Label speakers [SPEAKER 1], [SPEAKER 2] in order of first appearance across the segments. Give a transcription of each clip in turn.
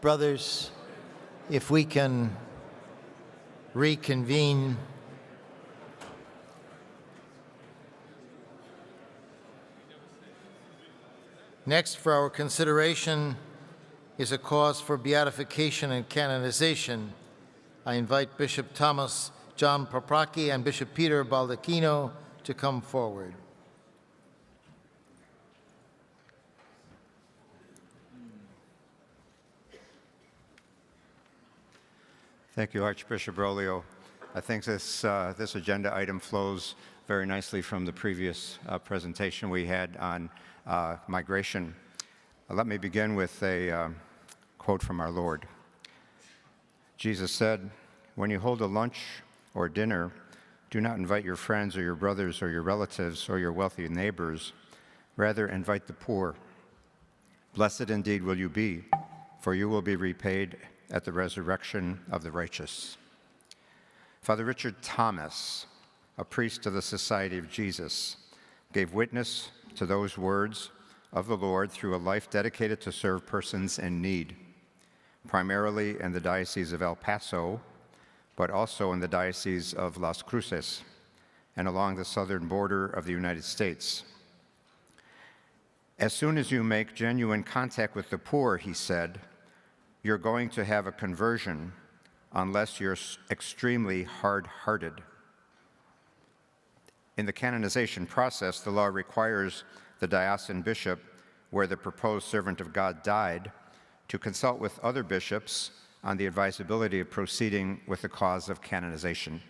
[SPEAKER 1] Brothers, if we can reconvene. Next for our consideration is a cause for beatification and canonization. I invite Bishop Thomas John Paprocki and Bishop Peter Baldacchino to come forward.
[SPEAKER 2] Thank you, Archbishop Broglio. I think this agenda item flows very nicely from the previous presentation we had on migration. Let me begin with a quote from our Lord. Jesus said, "When you hold a lunch or dinner, do not invite your friends or your brothers or your relatives or your wealthy neighbors. Rather, invite the poor. Blessed indeed will you be, for you will be repaid at the resurrection of the righteous." Father Richard Thomas, a priest of the Society of Jesus, gave witness to those words of the Lord through a life dedicated to serve persons in need, primarily in the Diocese of El Paso, but also in the Diocese of Las Cruces and along the southern border of the United States. "As soon as you make genuine contact with the poor," he said, "you're going to have a conversion unless you're extremely hard-hearted." In the canonization process, the law requires the diocesan bishop, where the proposed servant of God died, to consult with other bishops on the advisability of proceeding with the cause of canonization.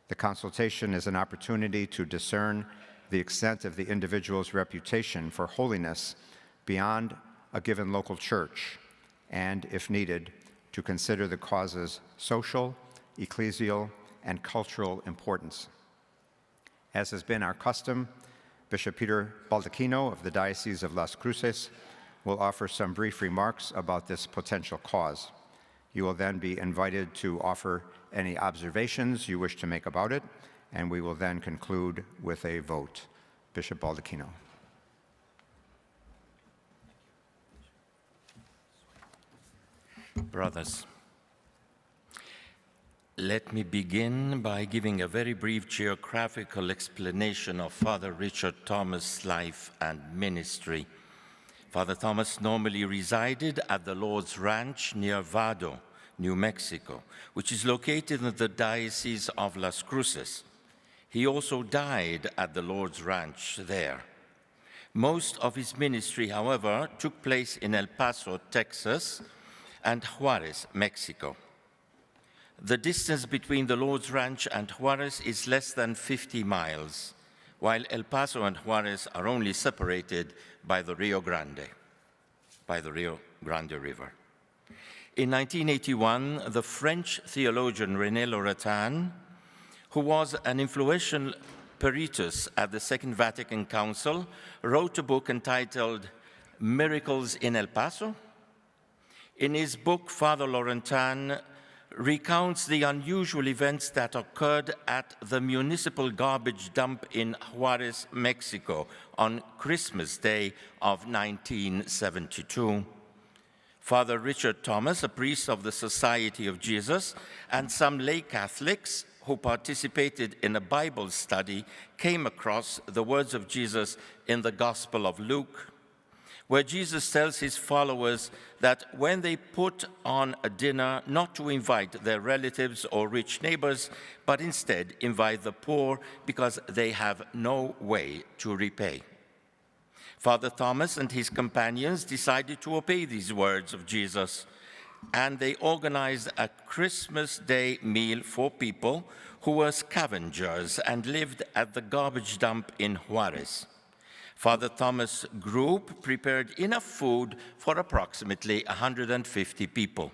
[SPEAKER 2] The consultation is an opportunity to discern the extent of the individual's reputation for holiness beyond a given local church, and, if needed, to consider the cause's social, ecclesial, and cultural importance. As has been our custom, Bishop Peter Baldacchino of the Diocese of Las Cruces will offer some brief remarks about this potential cause. You will then be invited to offer any observations you wish to make about it, and we will then conclude with a vote. Bishop Baldacchino.
[SPEAKER 3] Brothers, let me begin by giving a very brief geographical explanation of Father Richard Thomas' life and ministry. Father Thomas normally resided at the Lord's Ranch near Vado, New Mexico, which is located in the Diocese of Las Cruces. He also died at the Lord's Ranch there. Most of his ministry, however, took place in El Paso, Texas, and Juarez, Mexico. The distance between the Lord's Ranch and Juarez is less than 50 miles, while El Paso and Juarez are only separated by the Rio Grande River. In 1981, the French theologian René Loretan, who was an influential peritus at the Second Vatican Council, wrote a book entitled Miracles in El Paso. In his book, Father Loretan recounts the unusual events that occurred at the municipal garbage dump in Juarez, Mexico, on Christmas Day of 1972. Father Richard Thomas, a priest of the Society of Jesus, and some lay Catholics who participated in a Bible study came across the words of Jesus in the Gospel of Luke, where Jesus tells his followers that when they put on a dinner, not to invite their relatives or rich neighbors, but instead invite the poor because they have no way to repay. Father Thomas and his companions decided to obey these words of Jesus, and they organized a Christmas Day meal for people who were scavengers and lived at the garbage dump in Juarez. Father Thomas' group prepared enough food for approximately 150 people.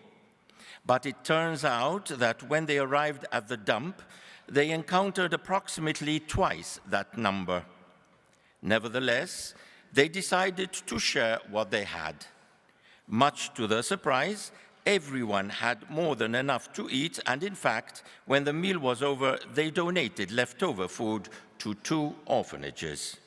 [SPEAKER 3] But it turns out that when they arrived at the dump, they encountered approximately twice that number. Nevertheless, they decided to share what they had. Much to their surprise, everyone had more than enough to eat, and in fact, when the meal was over, they donated leftover food to 2 orphanages.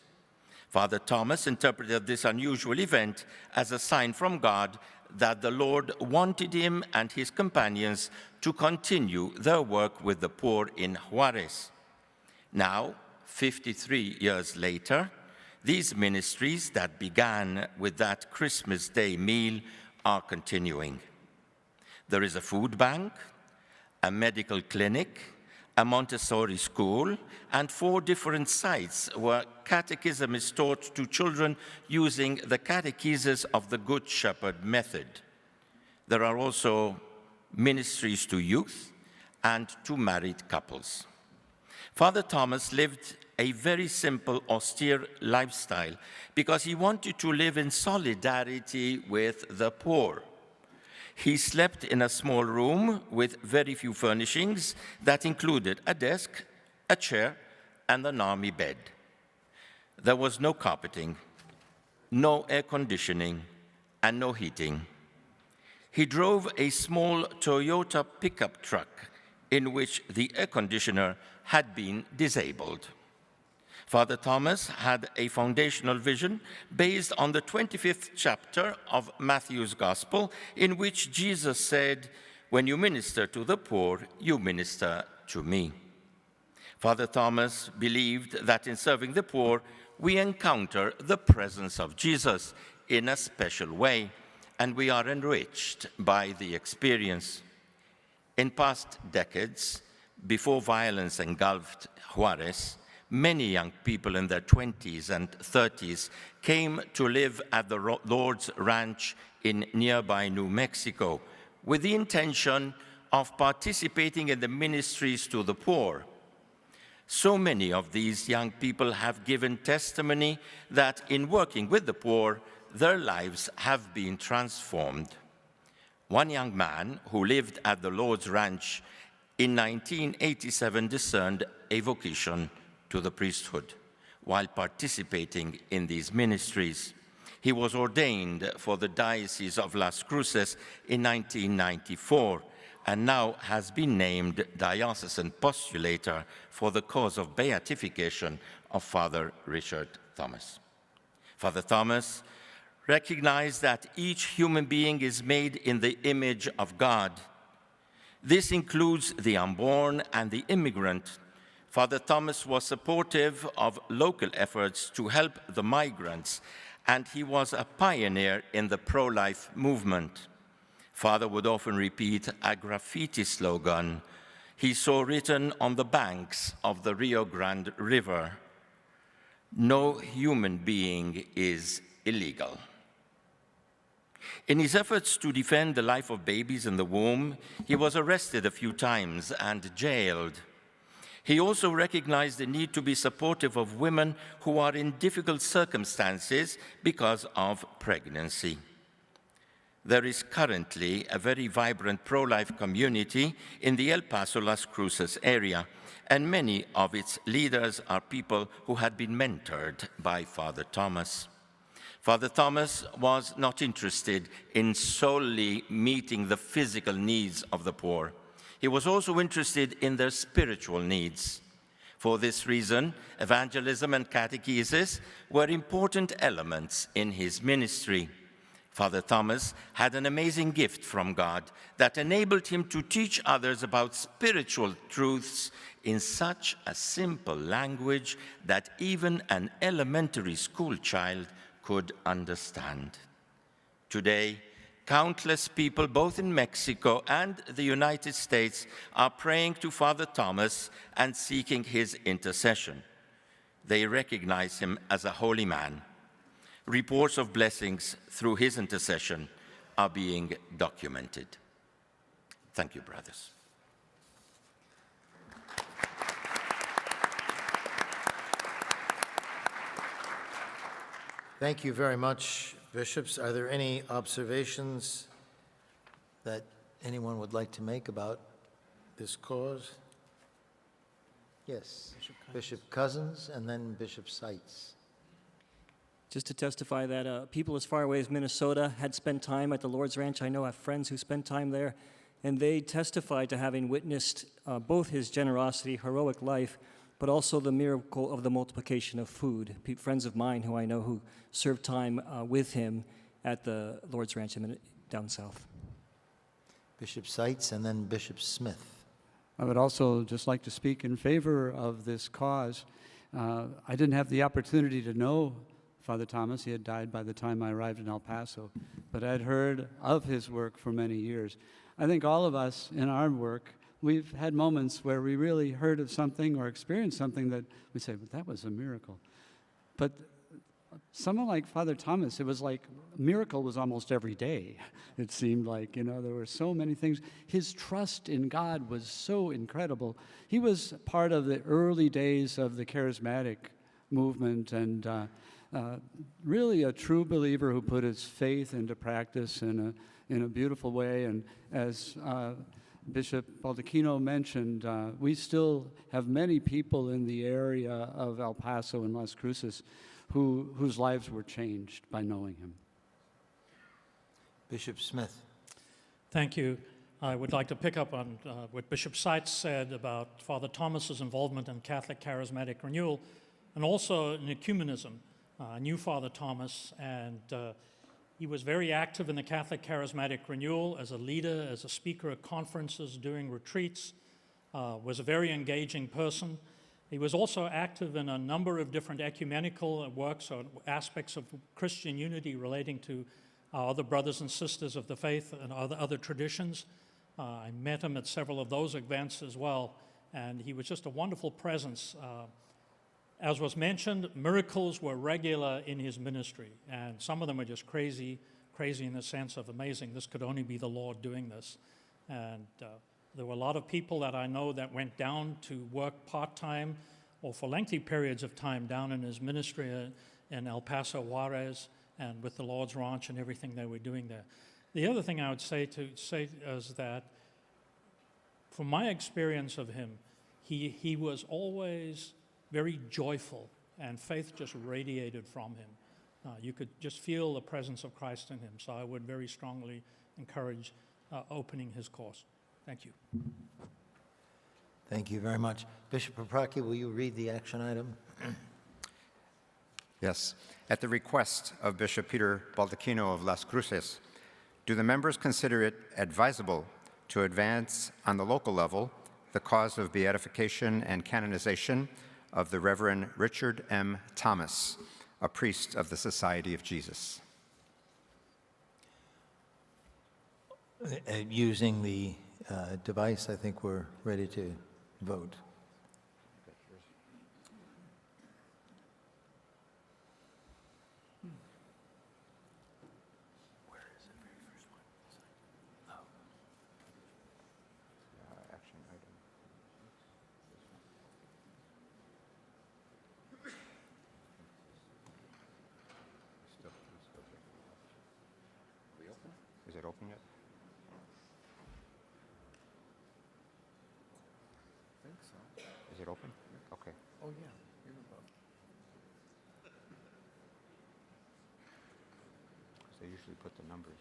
[SPEAKER 3] Father Thomas interpreted this unusual event as a sign from God that the Lord wanted him and his companions to continue their work with the poor in Juarez. Now, 53 years later, these ministries that began with that Christmas Day meal are continuing. There is a food bank, a medical clinic, a Montessori school, and 4 different sites where catechism is taught to children using the catechesis of the Good Shepherd method. There are also ministries to youth and to married couples. Father Thomas lived a very simple, austere lifestyle because he wanted to live in solidarity with the poor. He slept in a small room with very few furnishings that included a desk, a chair, and an army bed. There was no carpeting, no air conditioning, and no heating. He drove a small Toyota pickup truck in which the air conditioner had been disabled. Father Thomas had a foundational vision based on the 25th chapter of Matthew's Gospel, in which Jesus said, "When you minister to the poor, you minister to me." Father Thomas believed that in serving the poor, we encounter the presence of Jesus in a special way, and we are enriched by the experience. In past decades, before violence engulfed Juarez, many young people in their 20s and 30s came to live at the Lord's Ranch in nearby New Mexico with the intention of participating in the ministries to the poor. So many of these young people have given testimony that in working with the poor, their lives have been transformed. One young man who lived at the Lord's Ranch in 1987 discerned a vocation to the priesthood while participating in these ministries. He was ordained for the Diocese of Las Cruces in 1994 and now has been named diocesan postulator for the cause of beatification of Father Richard Thomas. Father Thomas recognized that each human being is made in the image of God. This includes the unborn and the immigrant. Father Thomas was supportive of local efforts to help the migrants, and he was a pioneer in the pro-life movement. Father would often repeat a graffiti slogan he saw written on the banks of the Rio Grande River: "No human being is illegal." In his efforts to defend the life of babies in the womb, he was arrested a few times and jailed. He also recognized the need to be supportive of women who are in difficult circumstances because of pregnancy. There is currently a very vibrant pro-life community in the El Paso Las Cruces area, and many of its leaders are people who had been mentored by Father Thomas. Father Thomas was not interested in solely meeting the physical needs of the poor. He was also interested in their spiritual needs. For this reason, evangelism and catechesis were important elements in his ministry. Father Thomas had an amazing gift from God that enabled him to teach others about spiritual truths in such a simple language that even an elementary school child could understand. Today, countless people, both in Mexico and the United States, are praying to Father Thomas and seeking his intercession. They recognize him as a holy man. Reports of blessings through his intercession are being documented. Thank you, brothers.
[SPEAKER 1] Thank you very much, bishops. Are there any observations that anyone would like to make about this cause? Yes, Bishop Cousins and then Bishop Seitz.
[SPEAKER 4] Just to testify that people as far away as Minnesota had spent time at the Lord's Ranch. I know I have friends who spent time there, and they testified to having witnessed both his generosity, heroic life, but also the miracle of the multiplication of food. Friends of mine who I know who served time with him at the Lord's Ranch down south.
[SPEAKER 1] Bishop Seitz and then Bishop Smith.
[SPEAKER 5] I would also just like to speak in favor of this cause. I didn't have the opportunity to know Father Thomas. He had died by the time I arrived in El Paso, but I'd heard of his work for many years. I think all of us in our work, we've had moments where we really heard of something or experienced something that we say, but that was a miracle. But someone like Father Thomas, it was like a miracle was almost every day. It seemed like, there were so many things. His trust in God was so incredible. He was part of the early days of the charismatic movement and really a true believer who put his faith into practice in a beautiful way. And as Bishop Baldacchino mentioned, we still have many people in the area of El Paso and Las Cruces whose lives were changed by knowing him.
[SPEAKER 1] Bishop Smith.
[SPEAKER 6] Thank you. I would like to pick up on what Bishop Seitz said about Father Thomas's involvement in Catholic charismatic renewal and also in ecumenism. I knew Father Thomas, and he was very active in the Catholic charismatic renewal as a leader, as a speaker at conferences, doing retreats, was a very engaging person. He was also active in a number of different ecumenical works or aspects of Christian unity relating to our other brothers and sisters of the faith and other traditions. I met him at several of those events as well, and he was just a wonderful presence. As was mentioned, miracles were regular in his ministry, and some of them were just crazy in the sense of amazing. This could only be the Lord doing this. And there were a lot of people that I know that went down to work part-time or for lengthy periods of time down in his ministry in El Paso, Juarez, and with the Lord's Ranch and everything they were doing there. The other thing I would say is that from my experience of him, he was always very joyful, and faith just radiated from him. You could just feel the presence of Christ in him, so I would very strongly encourage opening his course. Thank you.
[SPEAKER 1] Thank you very much. Bishop Paprocki, will you read the action item?
[SPEAKER 2] Yes. At the request of Bishop Peter Baldacchino of Las Cruces, do the members consider it advisable to advance on the local level the cause of beatification and canonization of the Reverend Richard M. Thomas, a priest of the Society of Jesus?
[SPEAKER 1] Using the device, I think we're ready to vote.
[SPEAKER 2] Is it open yet?
[SPEAKER 7] I think so.
[SPEAKER 2] Is it open? Okay.
[SPEAKER 7] Oh, yeah. Here we go.
[SPEAKER 2] They usually put the numbers.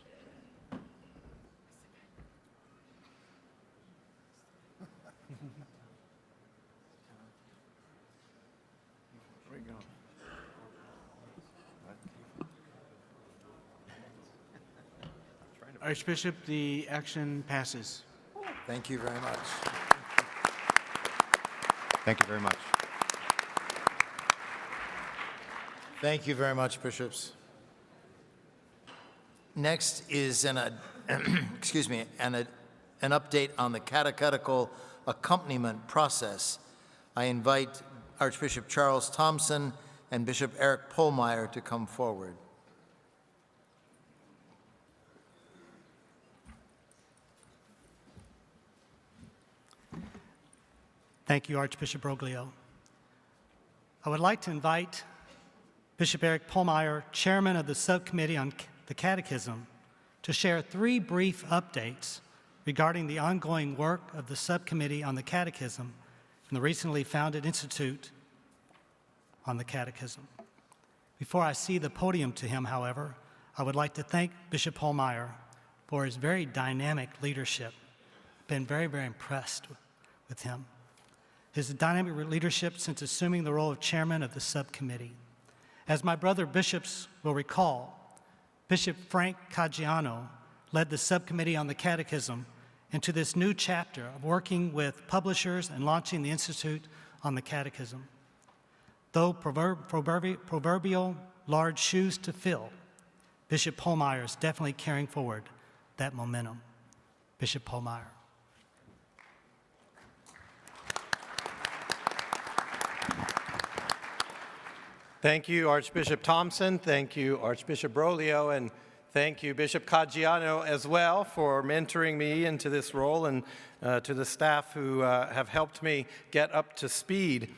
[SPEAKER 7] Here we go.
[SPEAKER 8] Archbishop, the action passes.
[SPEAKER 1] Thank you very much.
[SPEAKER 2] Thank you very much.
[SPEAKER 1] Thank you very much, bishops. Next is an update on the catechetical accompaniment process. I invite Archbishop Charles Thompson and Bishop Eric Pohlmeyer to come forward.
[SPEAKER 8] Thank you, Archbishop Broglio. I would like to invite Bishop Eric Pohlmeyer, chairman of the subcommittee on the Catechism, to share 3 brief updates regarding the ongoing work of the subcommittee on the Catechism and the recently founded Institute on the Catechism. Before I cede the podium to him, however, I would like to thank Bishop Pohlmeyer for his very dynamic leadership. Been very, very impressed with him. his dynamic leadership since assuming the role of chairman of the subcommittee. As my brother bishops will recall, Bishop Frank Caggiano led the subcommittee on the Catechism into this new chapter of working with publishers and launching the Institute on the Catechism. Though proverbial large shoes to fill, Bishop Pohlmeier is definitely carrying forward that momentum. Bishop Pohlmeier.
[SPEAKER 9] Thank you, Archbishop Thompson. Thank you, Archbishop Broglio, and thank you, Bishop Caggiano, as well, for mentoring me into this role, and to the staff who have helped me get up to speed.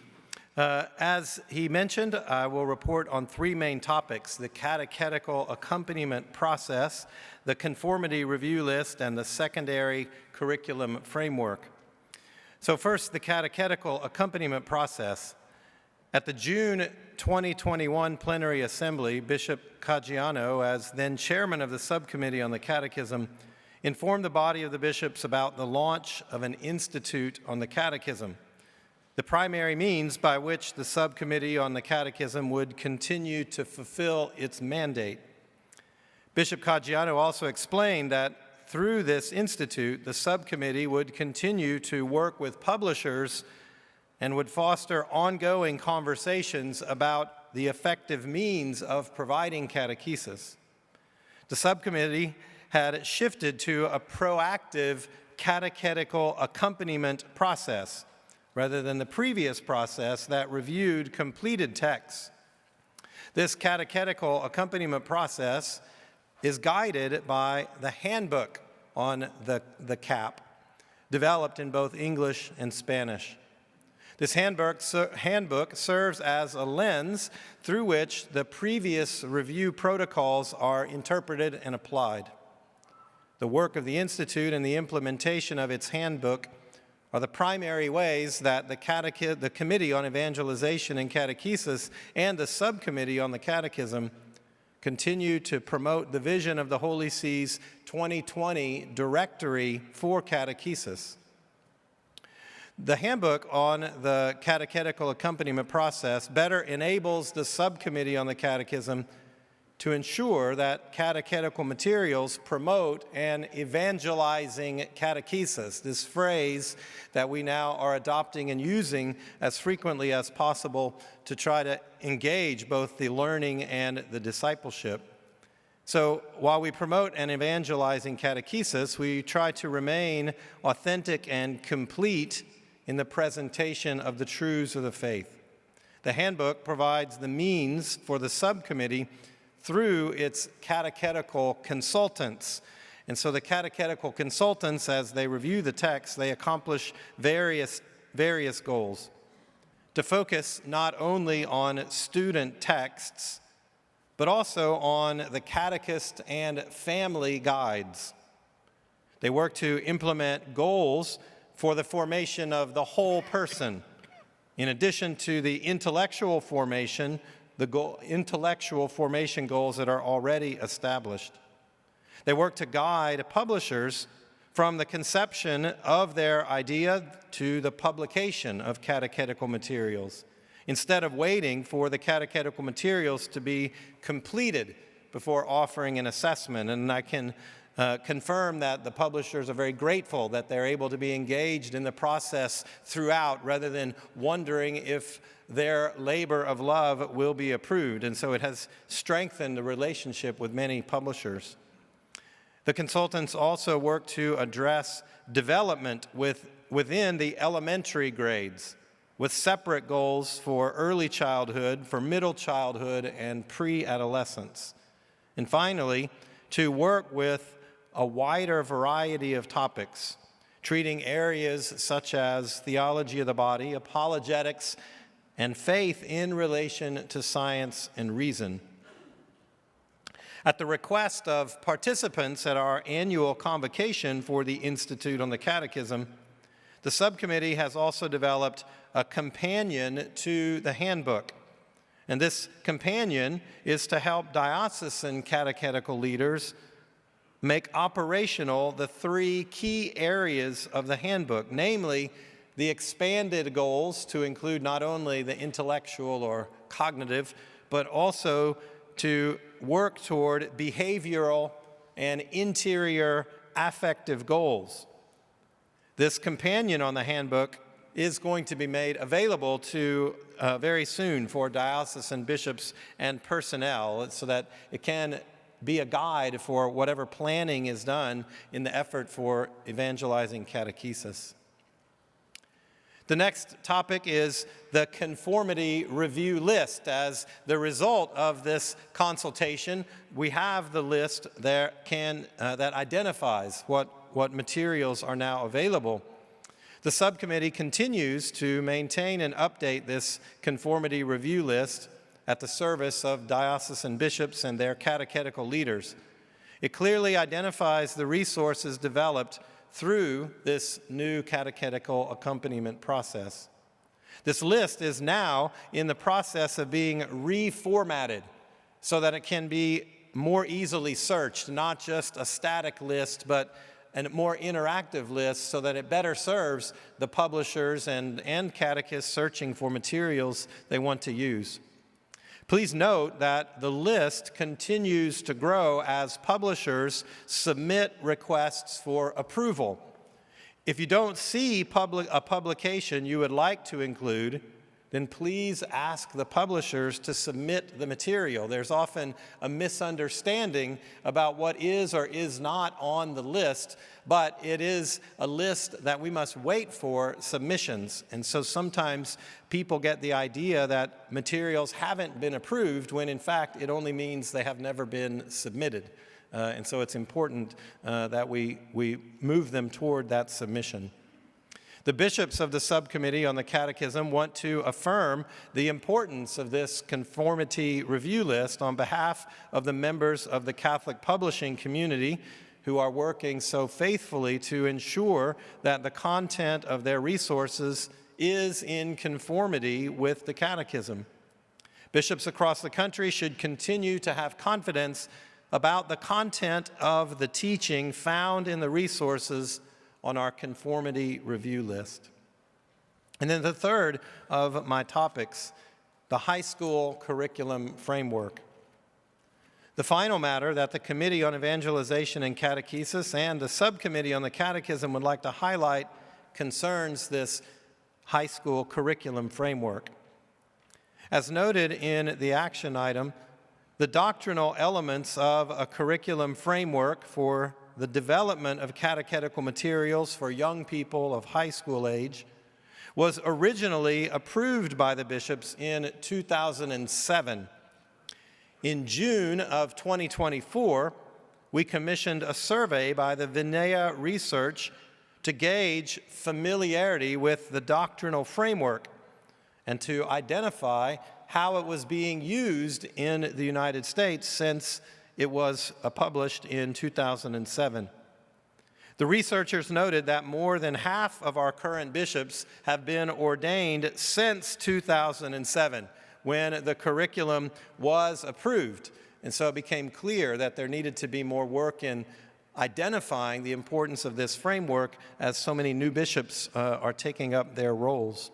[SPEAKER 9] As he mentioned, I will report on three main topics: the catechetical accompaniment process, the conformity review list, and the secondary curriculum framework. So first, the catechetical accompaniment process. At the June 2021 Plenary Assembly, Bishop Caggiano, as then chairman of the subcommittee on the Catechism, informed the body of the bishops about the launch of an institute on the Catechism, the primary means by which the subcommittee on the Catechism would continue to fulfill its mandate. Bishop Caggiano also explained that through this institute, the subcommittee would continue to work with publishers and would foster ongoing conversations about the effective means of providing catechesis. The subcommittee had shifted to a proactive catechetical accompaniment process rather than the previous process that reviewed completed texts. This catechetical accompaniment process is guided by the handbook on the CAP, developed in both English and Spanish. This handbook serves as a lens through which the previous review protocols are interpreted and applied. The work of the Institute and the implementation of its handbook are the primary ways that the Committee on Evangelization and Catechesis and the Subcommittee on the Catechism continue to promote the vision of the Holy See's 2020 Directory for Catechesis. The handbook on the catechetical accompaniment process better enables the Subcommittee on the Catechism to ensure that catechetical materials promote an evangelizing catechesis, this phrase that we now are adopting and using as frequently as possible to try to engage both the learning and the discipleship. So while we promote an evangelizing catechesis, we try to remain authentic and complete in the presentation of the truths of the faith. The handbook provides the means for the subcommittee through its catechetical consultants. And so the catechetical consultants, as they review the text, they accomplish various goals. To focus not only on student texts, but also on the catechist and family guides. They work to implement goals for the formation of the whole person, in addition to the intellectual formation goals that are already established. They work to guide publishers from the conception of their idea to the publication of catechetical materials, instead of waiting for the catechetical materials to be completed before offering an assessment. And I can confirm that the publishers are very grateful that they're able to be engaged in the process throughout rather than wondering if their labor of love will be approved. And so it has strengthened the relationship with many publishers. The consultants also work to address development within the elementary grades, with separate goals for early childhood, for middle childhood, and pre-adolescence. And finally, to work with a wider variety of topics, treating areas such as theology of the body, apologetics, and faith in relation to science and reason. At the request of participants at our annual convocation for the Institute on the Catechism, the subcommittee has also developed a companion to the handbook. And this companion is to help diocesan catechetical leaders make operational the three key areas of the handbook, namely the expanded goals to include not only the intellectual or cognitive, but also to work toward behavioral and interior affective goals. This companion on the handbook is going to be made available to very soon for diocesan bishops and personnel so that it can be a guide for whatever planning is done in the effort for evangelizing catechesis. The next topic is the conformity review list. As the result of this consultation, we have the list there that identifies what materials are now available. The subcommittee continues to maintain and update this conformity review list at the service of diocesan bishops and their catechetical leaders. It clearly identifies the resources developed through this new catechetical accompaniment process. This list is now in the process of being reformatted so that it can be more easily searched, not just a static list, but a more interactive list so that it better serves the publishers and catechists searching for materials they want to use. Please note that the list continues to grow as publishers submit requests for approval. If you don't see a publication you would like to include, then please ask the publishers to submit the material. There's often a misunderstanding about what is or is not on the list, but it is a list that we must wait for submissions. And so sometimes people get the idea that materials haven't been approved when in fact it only means they have never been submitted. And so it's important that we move them toward that submission. The bishops of the subcommittee on the catechism want to affirm the importance of this conformity review list on behalf of the members of the Catholic publishing community who are working so faithfully to ensure that the content of their resources is in conformity with the catechism. Bishops across the country should continue to have confidence about the content of the teaching found in the resources on our conformity review list. And then the third of my topics, the high school curriculum framework. The final matter that the Committee on Evangelization and Catechesis and the Subcommittee on the Catechism would like to highlight concerns this high school curriculum framework. As noted in the action item, the doctrinal elements of a curriculum framework for the development of catechetical materials for young people of high school age was originally approved by the bishops in 2007. In June of 2024, we commissioned a survey by the Vinaya Research to gauge familiarity with the doctrinal framework and to identify how it was being used in the United States since it was published in 2007. The researchers noted that more than half of our current bishops have been ordained since 2007, when the curriculum was approved. And so it became clear that there needed to be more work in identifying the importance of this framework as so many new bishops are taking up their roles.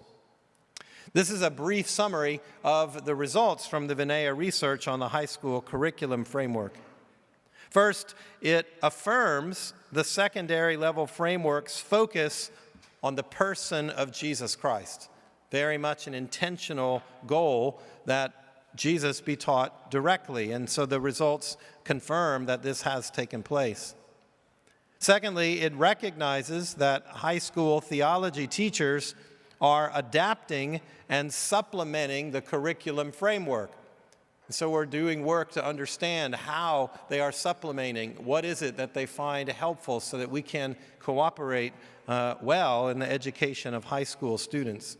[SPEAKER 9] This is a brief summary of the results from the Vinaya research on the high school curriculum framework. First, it affirms the secondary level framework's focus on the person of Jesus Christ. Very much an intentional goal that Jesus be taught directly, and so the results confirm that this has taken place. Secondly, it recognizes that high school theology teachers are adapting and supplementing the curriculum framework. So we're doing work to understand how they are supplementing. What is it that they find helpful so that we can cooperate well in the education of high school students?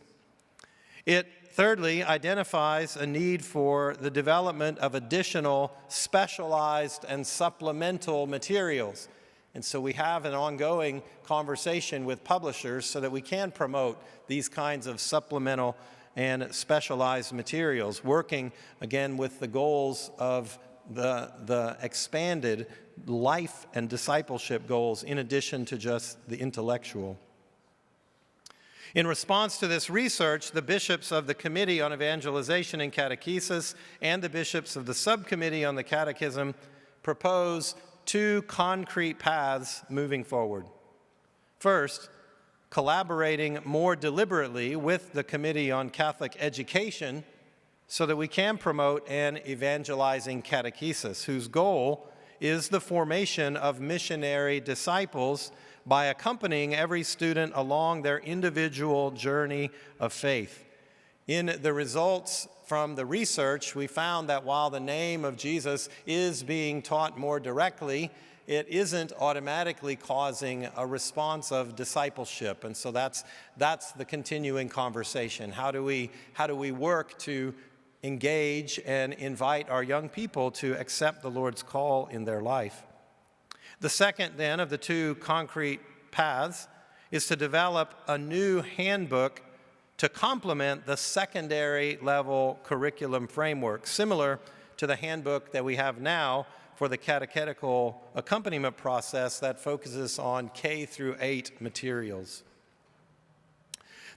[SPEAKER 9] It, thirdly, identifies a need for the development of additional specialized and supplemental materials. And so we have an ongoing conversation with publishers so that we can promote these kinds of supplemental and specialized materials, working again with the goals of the expanded life and discipleship goals in addition to just the intellectual. In response to this research, the bishops of the Committee on Evangelization and Catechesis and the bishops of the Subcommittee on the Catechism propose two concrete paths moving forward. First, collaborating more deliberately with the Committee on Catholic Education so that we can promote an evangelizing catechesis whose goal is the formation of missionary disciples by accompanying every student along their individual journey of faith. In the results from the research, we found that while the name of Jesus is being taught more directly, it isn't automatically causing a response of discipleship. And so that's the continuing conversation. How do we work to engage and invite our young people to accept the Lord's call in their life? The second, then, of the two concrete paths is to develop a new handbook to complement the secondary level curriculum framework, similar to the handbook that we have now for the catechetical accompaniment process that focuses on K through 8 materials.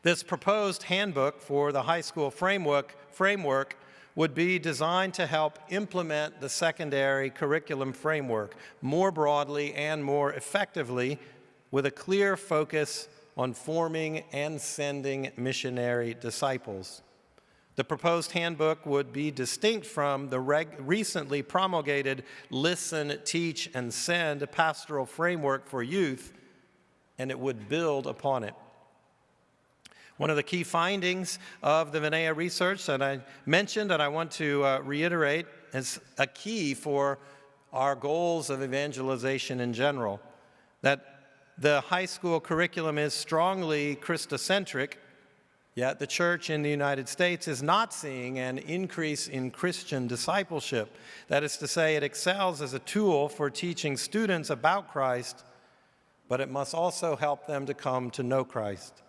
[SPEAKER 9] This proposed handbook for the high school framework would be designed to help implement the secondary curriculum framework more broadly and more effectively, with a clear focus on forming and sending missionary disciples. The proposed handbook would be distinct from the recently promulgated Listen, Teach, and Send pastoral framework for youth, and it would build upon it. One of the key findings of the Vinaya research that I mentioned and I want to reiterate is a key for our goals of evangelization in general, that the high school curriculum is strongly Christocentric, yet the church in the United States is not seeing an increase in Christian discipleship. That is to say, it excels as a tool for teaching students about Christ, but it must also help them to come to know Christ.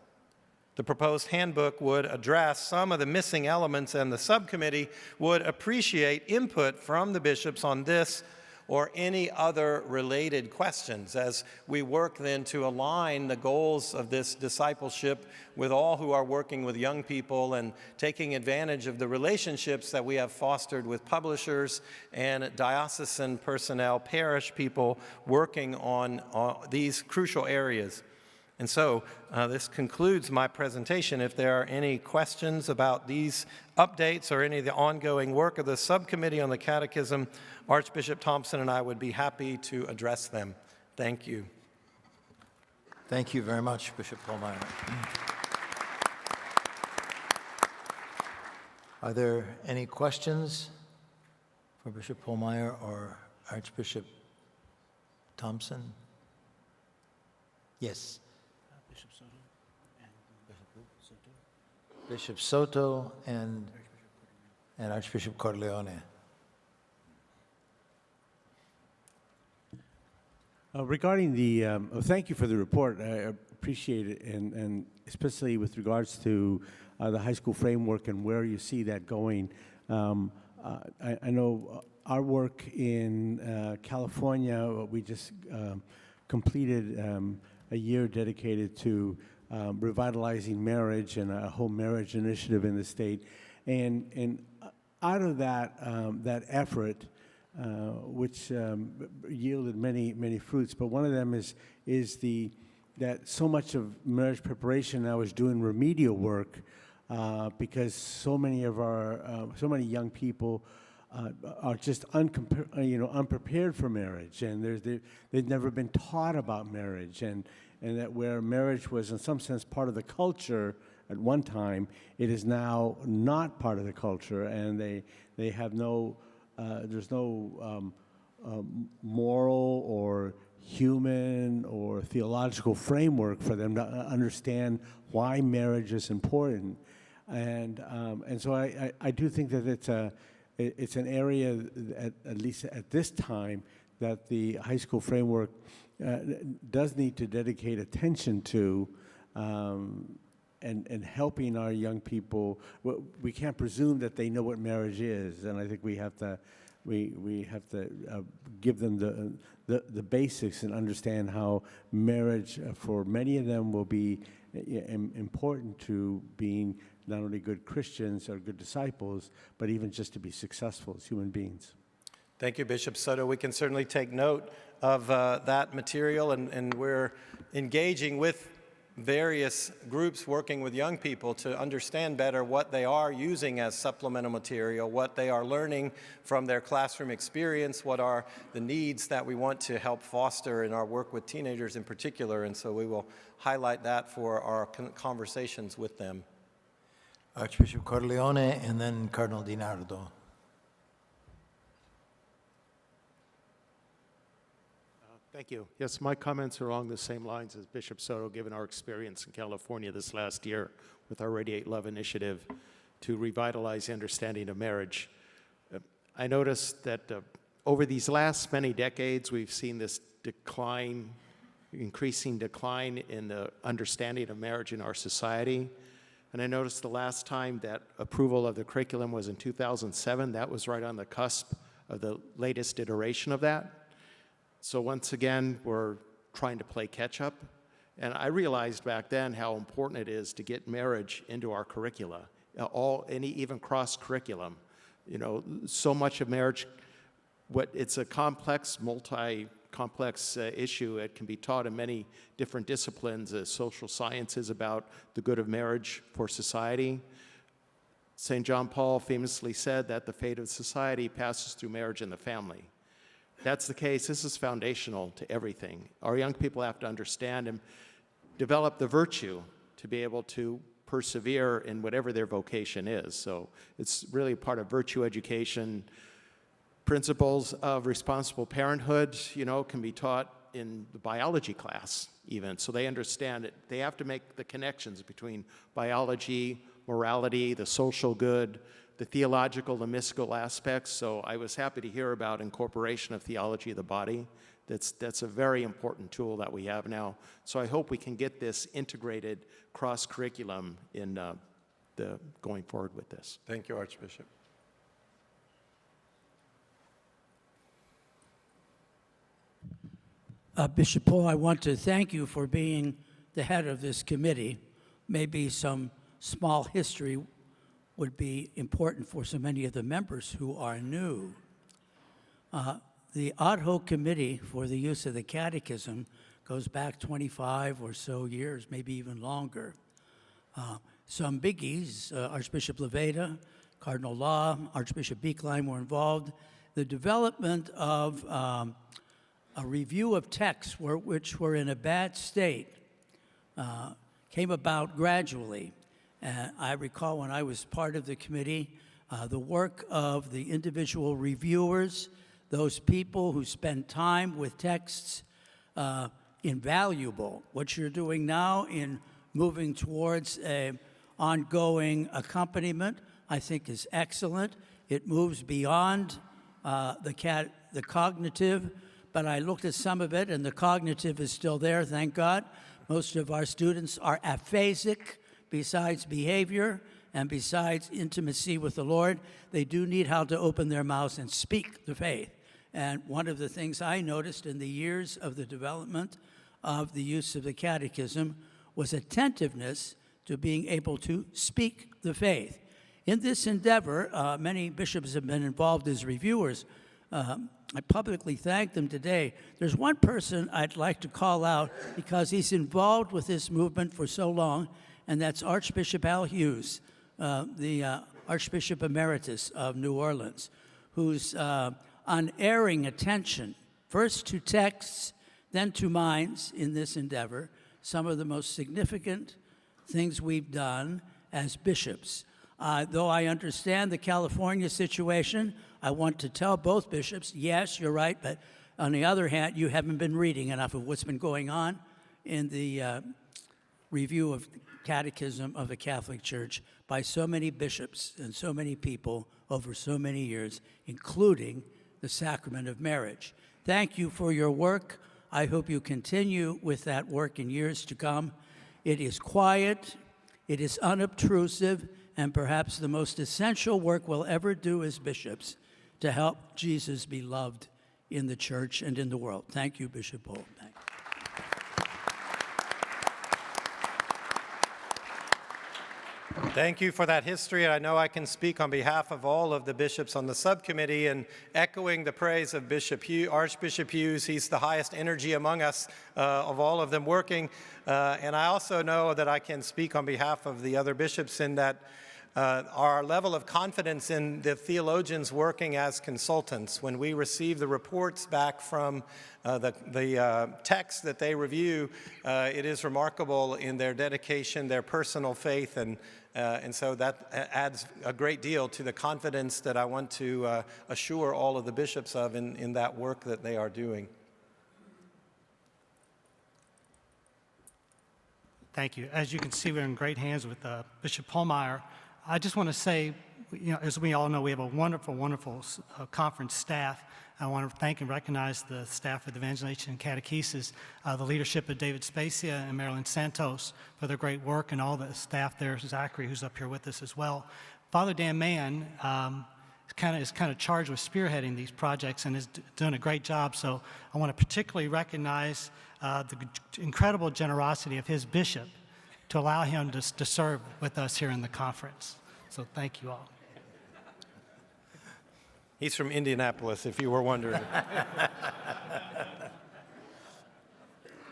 [SPEAKER 9] The proposed handbook would address some of the missing elements, and the subcommittee would appreciate input from the bishops on this or any other related questions as we work then to align the goals of this discipleship with all who are working with young people and taking advantage of the relationships that we have fostered with publishers and diocesan personnel, parish people working on these crucial areas. And so this concludes my presentation. If there are any questions about these updates or any of the ongoing work of the subcommittee on the catechism, Archbishop Thompson and I would be happy to address them. Thank you.
[SPEAKER 1] Thank you very much, Bishop Pohlmeier. Are there any questions for Bishop Pohlmeier or Archbishop Thompson? Yes. Bishop Soto and Archbishop Corleone.
[SPEAKER 10] Regarding the, thank you for the report. I appreciate it, and especially with regards to the high school framework and where you see that going. I know our work in California, we just completed a year dedicated to revitalizing marriage and a whole marriage initiative in the state, and out of that that effort, which yielded many fruits, but one of them is that so much of marriage preparation now is doing remedial work because so many of our so many young people are just unprepared for marriage, and they've never been taught about marriage, and that where marriage was in some sense part of the culture at one time, it is now not part of the culture, and they have no there's no moral or human or theological framework for them to understand why marriage is important, and so I do think that it's an area at least at this time that the high school framework does need to dedicate attention to, and helping our young people. We can't presume that they know what marriage is, and I think we have to we have to give them the basics and understand how marriage, for many of them, will be important to being not only good Christians or good disciples, but even just to be successful as human beings.
[SPEAKER 9] Thank you, Bishop Soto. We can certainly take note of that material, and we're engaging with various groups working with young people to understand better what they are using as supplemental material, what they are learning from their classroom experience, what are the needs that we want to help foster in our work with teenagers in particular, and so we will highlight that for our conversations with them.
[SPEAKER 1] Archbishop Corleone and then Cardinal DiNardo.
[SPEAKER 11] Thank you. Yes, my comments are along the same lines as Bishop Soto, given our experience in California this last year with our Radiate Love initiative to revitalize the understanding of marriage. I noticed that over these last many decades, we've seen this decline, increasing decline in the understanding of marriage in our society. And I noticed the last time that approval of the curriculum was in 2007. That was right on the cusp of the latest iteration of that. So once again, we're trying to play catch up. And I realized back then how important it is to get marriage into our curricula, even cross curriculum. You know, so much of marriage, it's a complex, multi-complex issue. It can be taught in many different disciplines, social sciences about the good of marriage for society. St. John Paul famously said that the fate of society passes through marriage and the family. That's the case. This is foundational to everything. Our young people have to understand and develop the virtue to be able to persevere in whatever their vocation is. So it's really part of virtue education. Principles of responsible parenthood, can be taught in the biology class even, so they understand it. They have to make the connections between biology, morality, the social good, the theological, the mystical aspects. So I was happy to hear about incorporation of theology of the body. That's a very important tool that we have now. So I hope we can get this integrated cross-curriculum in going forward with this.
[SPEAKER 9] Thank you, Archbishop.
[SPEAKER 12] Bishop Paul, I want to thank you for being the head of this committee. Maybe some small history would be important for so many of the members who are new. The ad hoc committee for the use of the Catechism goes back 25 or so years, maybe even longer. Some biggies, Archbishop Leveda, Cardinal Law, Archbishop Beeklein were involved. The development of a review of texts which were in a bad state came about gradually. I recall when I was part of the committee, the work of the individual reviewers, those people who spend time with texts, invaluable. What you're doing now in moving towards an ongoing accompaniment, I think is excellent. It moves beyond the cognitive, but I looked at some of it, and the cognitive is still there, thank God. Most of our students are aphasic. Besides behavior and besides intimacy with the Lord, they do need how to open their mouths and speak the faith. And one of the things I noticed in the years of the development of the use of the Catechism was attentiveness to being able to speak the faith. In this endeavor, many bishops have been involved as reviewers. I publicly thank them today. There's one person I'd like to call out because he's involved with this movement for so long, and that's Archbishop Al Hughes, the Archbishop Emeritus of New Orleans, whose unerring attention, first to texts, then to minds in this endeavor, some of the most significant things we've done as bishops. Though I understand the California situation, I want to tell both bishops, yes, you're right, but on the other hand, you haven't been reading enough of what's been going on in the review of Catechism of the Catholic Church by so many bishops and so many people over so many years, including the sacrament of marriage. Thank you for your work. I hope you continue with that work in years to come. It is quiet, it is unobtrusive, and perhaps the most essential work we'll ever do as bishops to help Jesus be loved in the church and in the world. Thank you, Bishop Bull. Thank you.
[SPEAKER 9] Thank you for that history. I know I can speak on behalf of all of the bishops on the subcommittee and echoing the praise of Archbishop Hughes. He's the highest energy among us of all of them working. And I also know that I can speak on behalf of the other bishops in that our level of confidence in the theologians working as consultants. When we receive the reports back from the text that they review, it is remarkable in their dedication, their personal faith, and so that adds a great deal to the confidence that I want to assure all of the bishops of in that work that they are doing.
[SPEAKER 8] Thank you. As you can see, we're in great hands with Bishop Pohlmeier. I just want to say, as we all know, we have a wonderful, wonderful conference staff. I want to thank and recognize the staff of the Evangelization and Catechesis, the leadership of David Spacia and Marilyn Santos for their great work, and all the staff there, Zachary, who's up here with us as well. Father Dan Mann is kind of charged with spearheading these projects and is doing a great job. So I want to particularly recognize the incredible generosity of his bishop to allow him to serve with us here in the conference. So thank you all.
[SPEAKER 9] He's from Indianapolis, if you were wondering.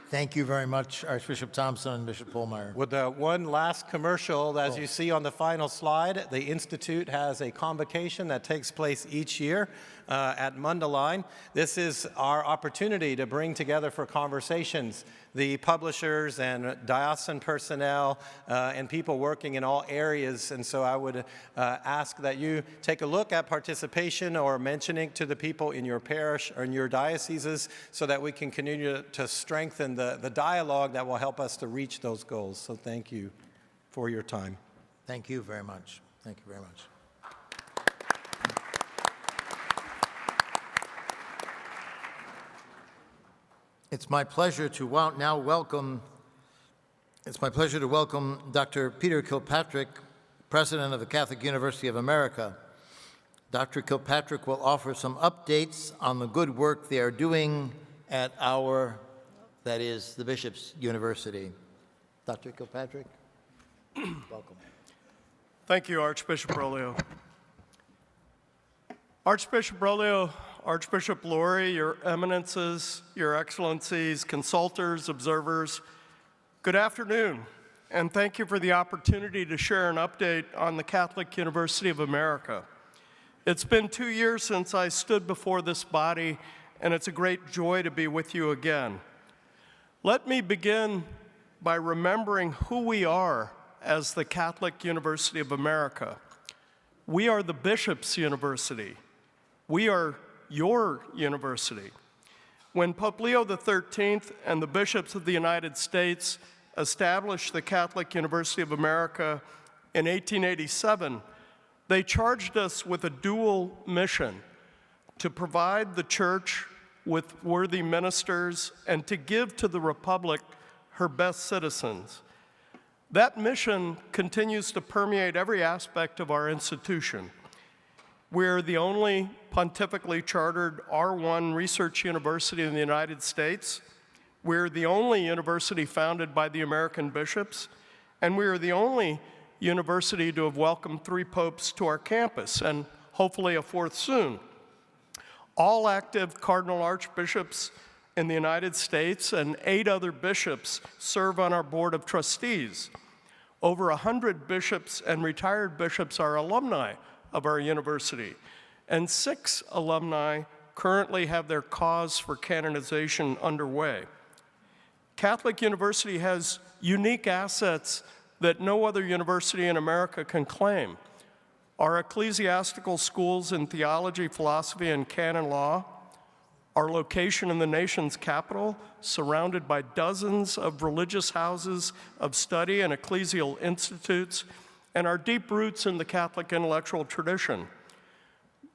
[SPEAKER 1] Thank you very much, Archbishop Thompson and Bishop Pohlmeier.
[SPEAKER 9] With one last commercial, as you see on the final slide, the Institute has a convocation that takes place each year at Mundelein. This is our opportunity to bring together for conversations the publishers and diocesan personnel and people working in all areas. And so I would ask that you take a look at participation or mentioning to the people in your parish or in your dioceses so that we can continue to strengthen the dialogue that will help us to reach those goals. So thank you for your time.
[SPEAKER 1] Thank you very much. Thank you very much. It's my pleasure to welcome Dr. Peter Kilpatrick, President of the Catholic University of America. Dr. Kilpatrick will offer some updates on the good work they are doing at the Bishop's University. Dr. Kilpatrick, welcome.
[SPEAKER 13] Thank you, Archbishop Broglio. Archbishop Broglio, Archbishop Lori, Your Eminences, Your Excellencies, consultors, observers, good afternoon, and thank you for the opportunity to share an update on the Catholic University of America. It's been 2 years since I stood before this body, and it's a great joy to be with you again. Let me begin by remembering who we are as the Catholic University of America. We are the Bishop's University. We are your university. When Pope Leo XIII and the bishops of the United States established the Catholic University of America in 1887, they charged us with a dual mission: to provide the church with worthy ministers and to give to the Republic her best citizens. That mission continues to permeate every aspect of our institution. We're the only pontifically chartered R1 research university in the United States. We're the only university founded by the American bishops, and we are the only university to have welcomed 3 popes to our campus, and hopefully a 4th soon. All active cardinal archbishops in the United States and 8 other bishops serve on our board of trustees. Over 100 bishops and retired bishops are alumni of our university, and 6 alumni currently have their cause for canonization underway. Catholic University has unique assets that no other university in America can claim. Our ecclesiastical schools in theology, philosophy, and canon law, our location in the nation's capital, surrounded by dozens of religious houses of study and ecclesial institutes, and our deep roots in the Catholic intellectual tradition.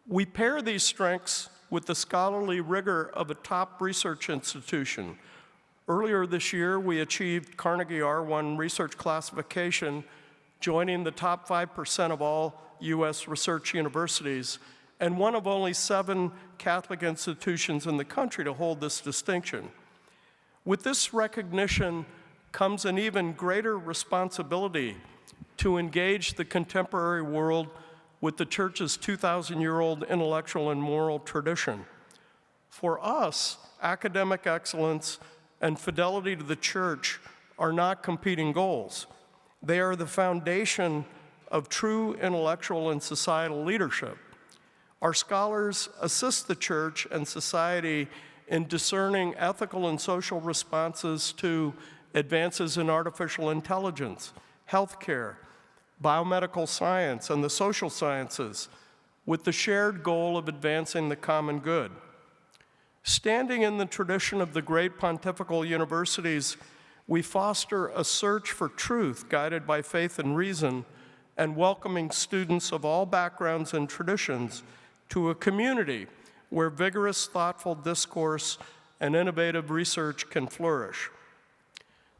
[SPEAKER 13] We pair these strengths with the scholarly rigor of a top research institution. Earlier this year, we achieved Carnegie R1 research classification, joining the top 5% of all U.S. research universities, and one of only 7 Catholic institutions in the country to hold this distinction. With this recognition comes an even greater responsibility to engage the contemporary world with the Church's 2,000-year-old intellectual and moral tradition. For us, academic excellence and fidelity to the Church are not competing goals. They are the foundation of true intellectual and societal leadership. Our scholars assist the Church and society in discerning ethical and social responses to advances in artificial intelligence, healthcare, biomedical science, and the social sciences, with the shared goal of advancing the common good. Standing in the tradition of the great pontifical universities, we foster a search for truth guided by faith and reason, and welcoming students of all backgrounds and traditions to a community where vigorous, thoughtful discourse and innovative research can flourish.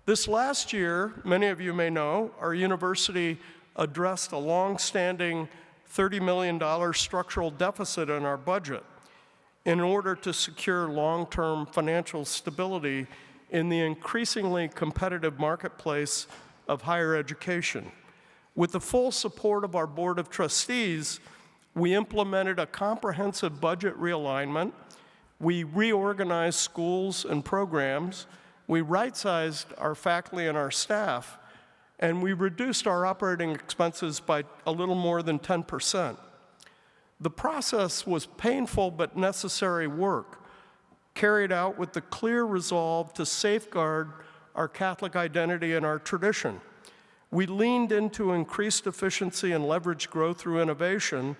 [SPEAKER 13] This last year, many of you may know, our university addressed a long-standing $30 million structural deficit in our budget in order to secure long-term financial stability in the increasingly competitive marketplace of higher education. With the full support of our Board of Trustees, we implemented a comprehensive budget realignment, we reorganized schools and programs, we right-sized our faculty and our staff, and we reduced our operating expenses by a little more than 10%. The process was painful but necessary work, carried out with the clear resolve to safeguard our Catholic identity and our tradition. We leaned into increased efficiency and leveraged growth through innovation,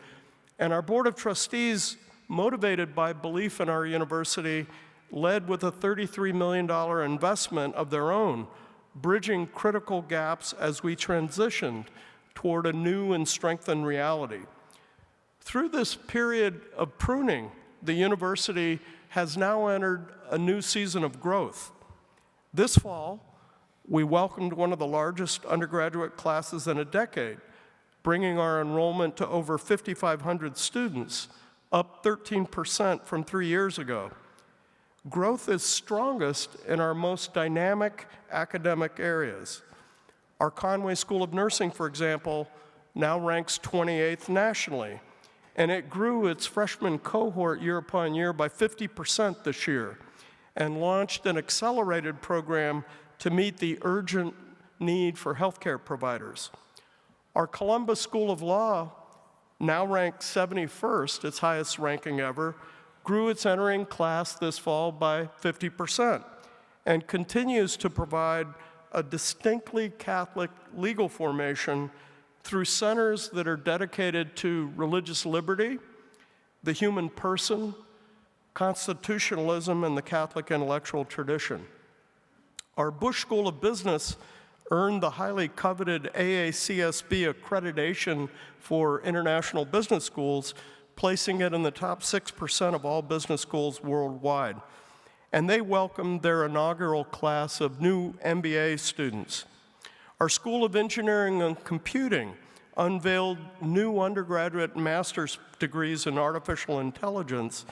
[SPEAKER 13] and our Board of Trustees, motivated by belief in our university, led with a $33 million investment of their own, bridging critical gaps as we transitioned toward a new and strengthened reality. Through this period of pruning, the university has now entered a new season of growth. This fall, we welcomed one of the largest undergraduate classes in a decade, bringing our enrollment to over 5,500 students, up 13% from 3 years ago. Growth is strongest in our most dynamic academic areas. Our Conway School of Nursing, for example, now ranks 28th nationally, and it grew its freshman cohort year upon year by 50% this year, and launched an accelerated program to meet the urgent need for healthcare providers. Our Columbus School of Law, now ranked 71st, its highest ranking ever, grew its entering class this fall by 50% and continues to provide a distinctly Catholic legal formation through centers that are dedicated to religious liberty, the human person, constitutionalism, and the Catholic intellectual tradition. Our Bush School of Business earned the highly coveted AACSB accreditation for international business schools, placing it in the top 6% of all business schools worldwide. And they welcomed their inaugural class of new MBA students. Our School of Engineering and Computing unveiled new undergraduate and master's degrees in artificial intelligence,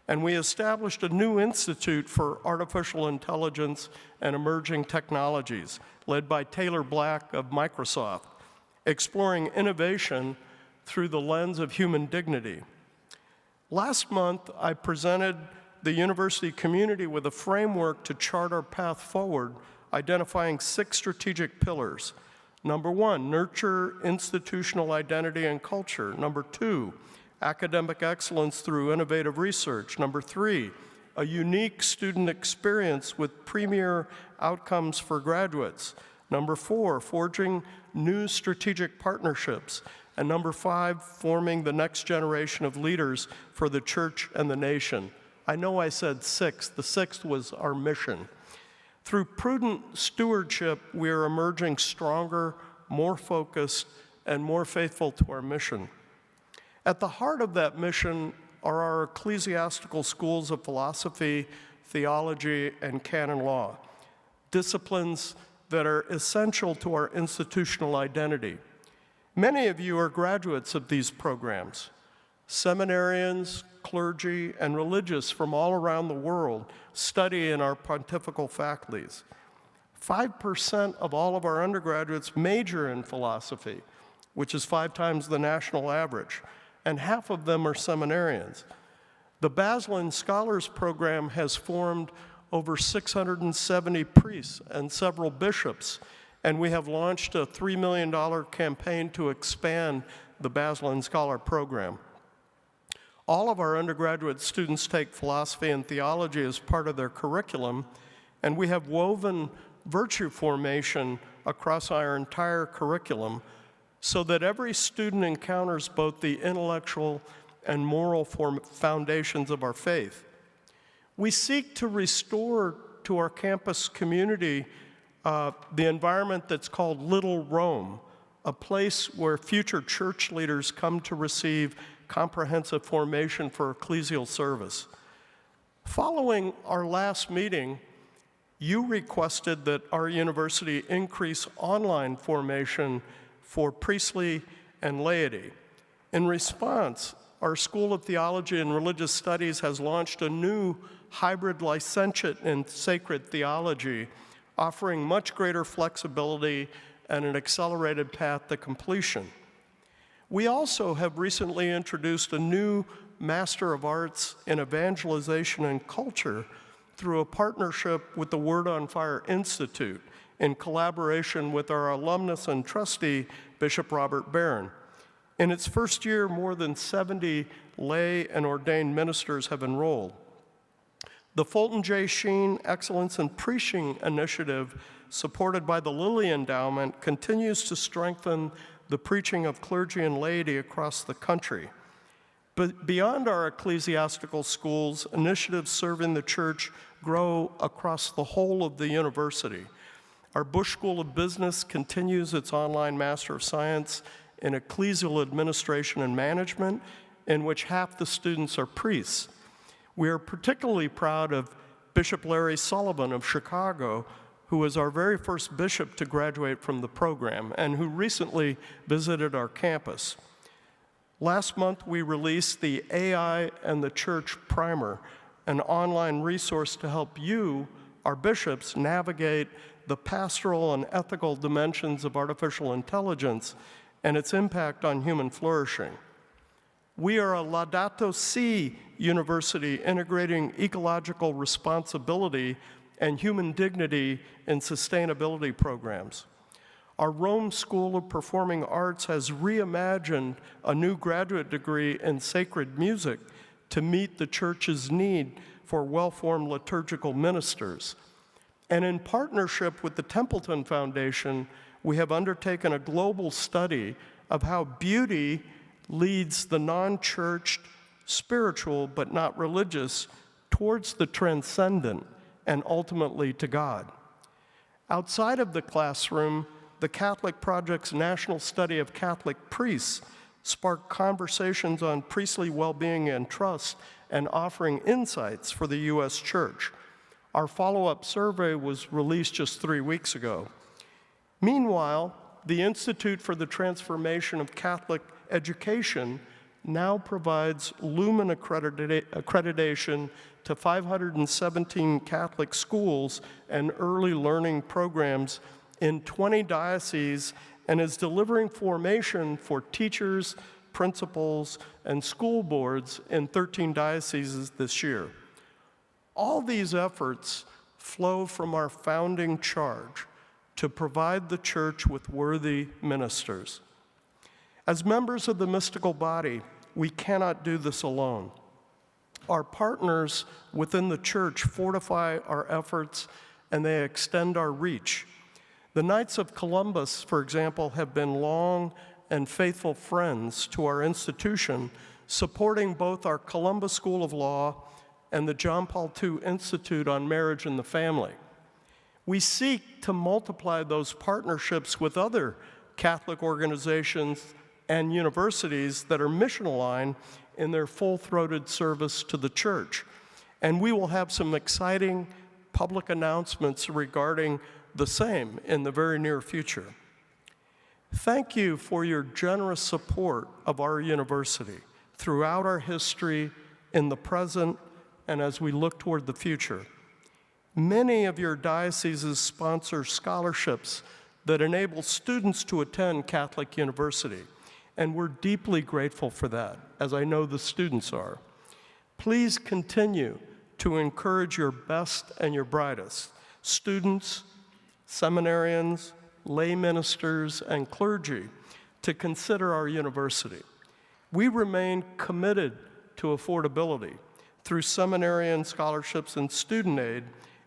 [SPEAKER 13] and we established a new institute for artificial intelligence and emerging technologies, led by Taylor Black of Microsoft, exploring innovation through the lens of human dignity. Last month, I presented the university community with a framework to chart our path forward, identifying 6 strategic pillars. Number 1, nurture institutional identity and culture. Number 2, academic excellence through innovative research. Number 3, a unique student experience with premier outcomes for graduates. Number 4, forging new strategic partnerships. And number 5, forming the next generation of leaders for the church and the nation. I know I said 6. The 6th was our mission. Through prudent stewardship, we are emerging stronger, more focused, and more faithful to our mission. At the heart of that mission are our ecclesiastical schools of philosophy, theology, and canon law, disciplines that are essential to our institutional identity. Many of you are graduates of these programs. Seminarians, clergy, and religious from all around the world study in our pontifical faculties. 5% of all of our undergraduates major in philosophy, which is 5 times the national average, and half of them are seminarians. The Basel Scholars Program has formed over 670 priests and several bishops, and we have launched a $3 million campaign to expand the Basel Scholar Program. All of our undergraduate students take philosophy and theology as part of their curriculum, and we have woven virtue formation across our entire curriculum so that every student encounters both the intellectual and moral foundations of our faith. We seek to restore to our campus community the environment that's called Little Rome, a place where future church leaders come to receive comprehensive formation for ecclesial service. Following our last meeting, you requested that our university increase online formation for priestly and laity. In response, our School of Theology and Religious Studies has launched a new hybrid licentiate in sacred theology, offering much greater flexibility and an accelerated path to completion. We also have recently introduced a new Master of Arts in Evangelization and Culture through a partnership with the Word on Fire Institute in collaboration with our alumnus and trustee, Bishop Robert Barron. In its first year, more than 70 lay and ordained ministers have enrolled. The Fulton J. Sheen Excellence in Preaching Initiative, supported by the Lilly Endowment, continues to strengthen the preaching of clergy and laity across the country. But beyond our ecclesiastical schools, initiatives serving the church grow across the whole of the university. Our Bush School of Business continues its online Master of Science in Ecclesial Administration and Management, in which half the students are priests. We are particularly proud of Bishop Larry Sullivan of Chicago, who was our very first bishop to graduate from the program and who recently visited our campus. Last month, we released the AI and the Church Primer, an online resource to help you, our bishops, navigate the pastoral and ethical dimensions of artificial intelligence and its impact on human flourishing. We are a Laudato Si university integrating ecological responsibility and human dignity in sustainability programs. Our Rome School of Performing Arts has reimagined a new graduate degree in sacred music to meet the church's need for well-formed liturgical ministers. And in partnership with the Templeton Foundation, we have undertaken a global study of how beauty leads the non-churched, spiritual but not religious, towards the transcendent and ultimately to God. Outside of the classroom, the Catholic Project's National Study of Catholic Priests sparked conversations on priestly well-being and trust and offering insights for the U.S. Church. Our follow-up survey was released just 3 weeks ago. Meanwhile, the Institute for the Transformation of Catholic Education now provides Lumen accreditation to 517 Catholic schools and early learning programs in 20 dioceses and is delivering formation for teachers, principals, and school boards in 13 dioceses this year. All these efforts flow from our founding charge to provide the church with worthy ministers. As members of the mystical body, we cannot do this alone. Our partners within the church fortify our efforts and they extend our reach. The Knights of Columbus, for example, have been long and faithful friends to our institution, supporting both our Columbus School of Law and the John Paul II Institute on Marriage and the Family. We seek to multiply those partnerships with other Catholic organizations and universities that are mission-aligned in their full-throated service to the church. And we will have some exciting public announcements regarding the same in the very near future. Thank you for your generous support of our university. throughout our history, in the present, and as we look toward the future. Many of your dioceses sponsor scholarships that enable students to attend Catholic University, and we're deeply grateful for that, as I know the students are. Please continue to encourage your best and your brightest, students, seminarians, lay ministers, and clergy, to consider our university. We remain committed to affordability through seminarian scholarships and student aid,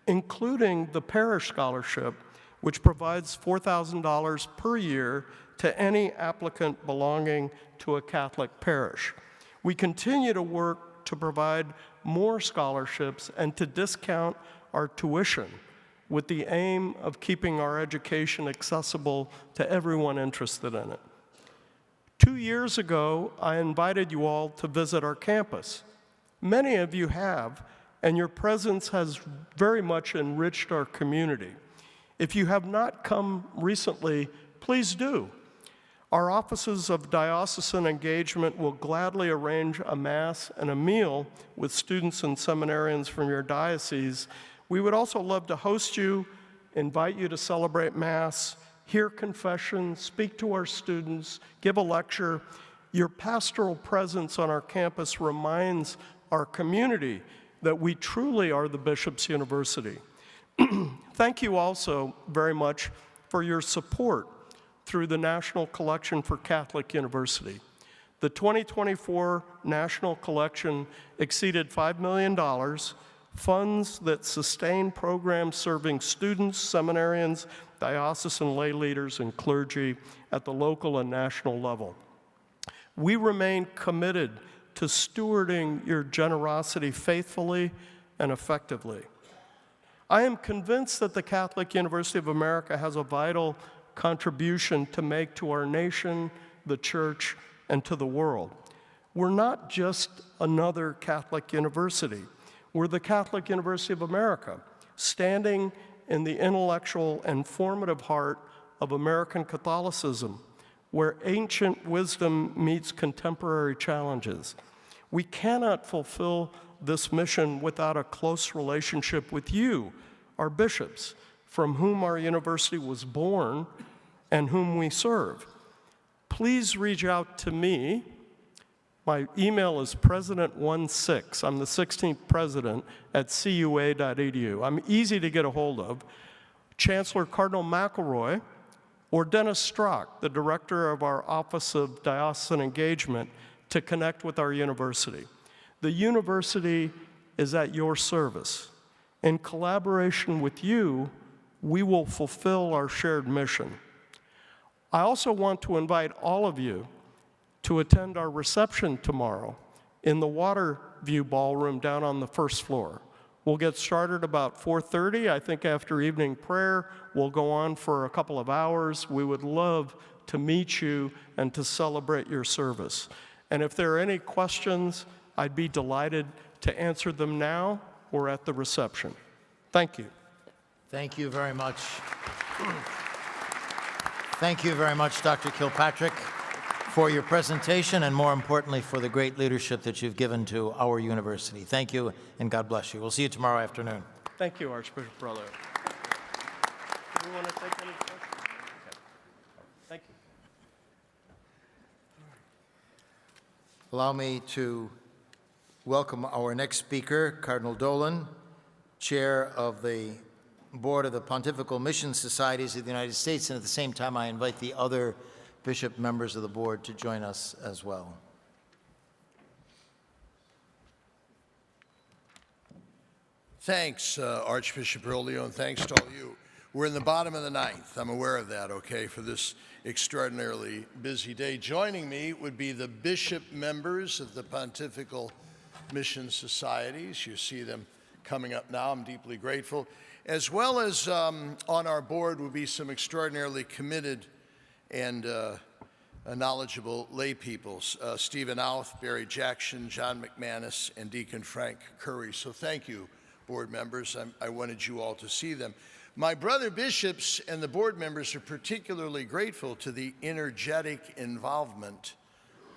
[SPEAKER 13] including the parish scholarship, which provides $4,000 per year to any applicant belonging to a Catholic parish. We continue to work to provide more scholarships and to discount our tuition with the aim of keeping our education accessible to everyone interested in it. 2 years ago, I invited you all to visit our campus. Many of you have, and your presence has very much enriched our community. If you have not come recently, please do. Our offices of diocesan engagement will gladly arrange a mass and a meal with students and seminarians from your diocese. We would also love to host you, invite you to celebrate Mass, hear confession, speak to our students, give a lecture. Your pastoral presence on our campus reminds our community that we truly are the Bishop's University. Thank you also very much for your support through the National Collection for Catholic University. The 2024 National Collection exceeded $5 million, funds that sustain programs serving students, seminarians, diocesan lay leaders, and clergy at the local and national level. We remain committed to stewarding your generosity faithfully and effectively. I am convinced that the Catholic University of America has a vital contribution to make to our nation, the church, and to the world. We're not just another Catholic university. We're the Catholic University of America, standing in the intellectual and formative heart of American Catholicism, where ancient wisdom meets contemporary challenges. We cannot fulfill this mission without a close relationship with you, our bishops, from whom our university was born and whom we serve. Please reach out to me. My email is president16. I'm the 16th president at cua.edu. I'm easy to get a hold of. Chancellor Cardinal McElroy or Dennis Strock, the director of our Office of Diocesan Engagement, to connect with our university. The university is at your service. In collaboration with you, we will fulfill our shared mission. I also want to invite all of you to attend our reception tomorrow in the Waterview Ballroom down on the first floor. We'll get started about 4:30. I think after evening prayer, we'll go on for a couple of hours. We would love to meet you and to celebrate your service. And if there are any questions, I'd be delighted to answer them now or at the reception. Thank you.
[SPEAKER 1] Thank you very much. Thank you very much, Dr. Kilpatrick, for your presentation and, more importantly, for the great leadership that you've given to our university. Thank you, and God bless you. We'll see you tomorrow afternoon.
[SPEAKER 13] Thank you, Archbishop Brother. Do you want to take any questions? Okay. Thank you.
[SPEAKER 1] Allow me to welcome our next speaker, Cardinal Dolan, Chair of the Board of the Pontifical Mission Societies of the United States, and at the same time I invite the other bishop members of the board to join us as well.
[SPEAKER 14] Thanks, Archbishop Bergoglio, and thanks to all you. We're in the bottom of the ninth. I'm aware of that, okay, for this extraordinarily busy day. Joining me would be the bishop members of the Pontifical Mission Societies. You see them coming up now. I'm deeply grateful. As well as on our board will be some extraordinarily committed and knowledgeable lay peoples, Stephen Outh, Barry Jackson, John McManus, and Deacon Frank Curry. So thank you, board members. I wanted you all to see them. My brother bishops and the board members are particularly grateful to the energetic involvement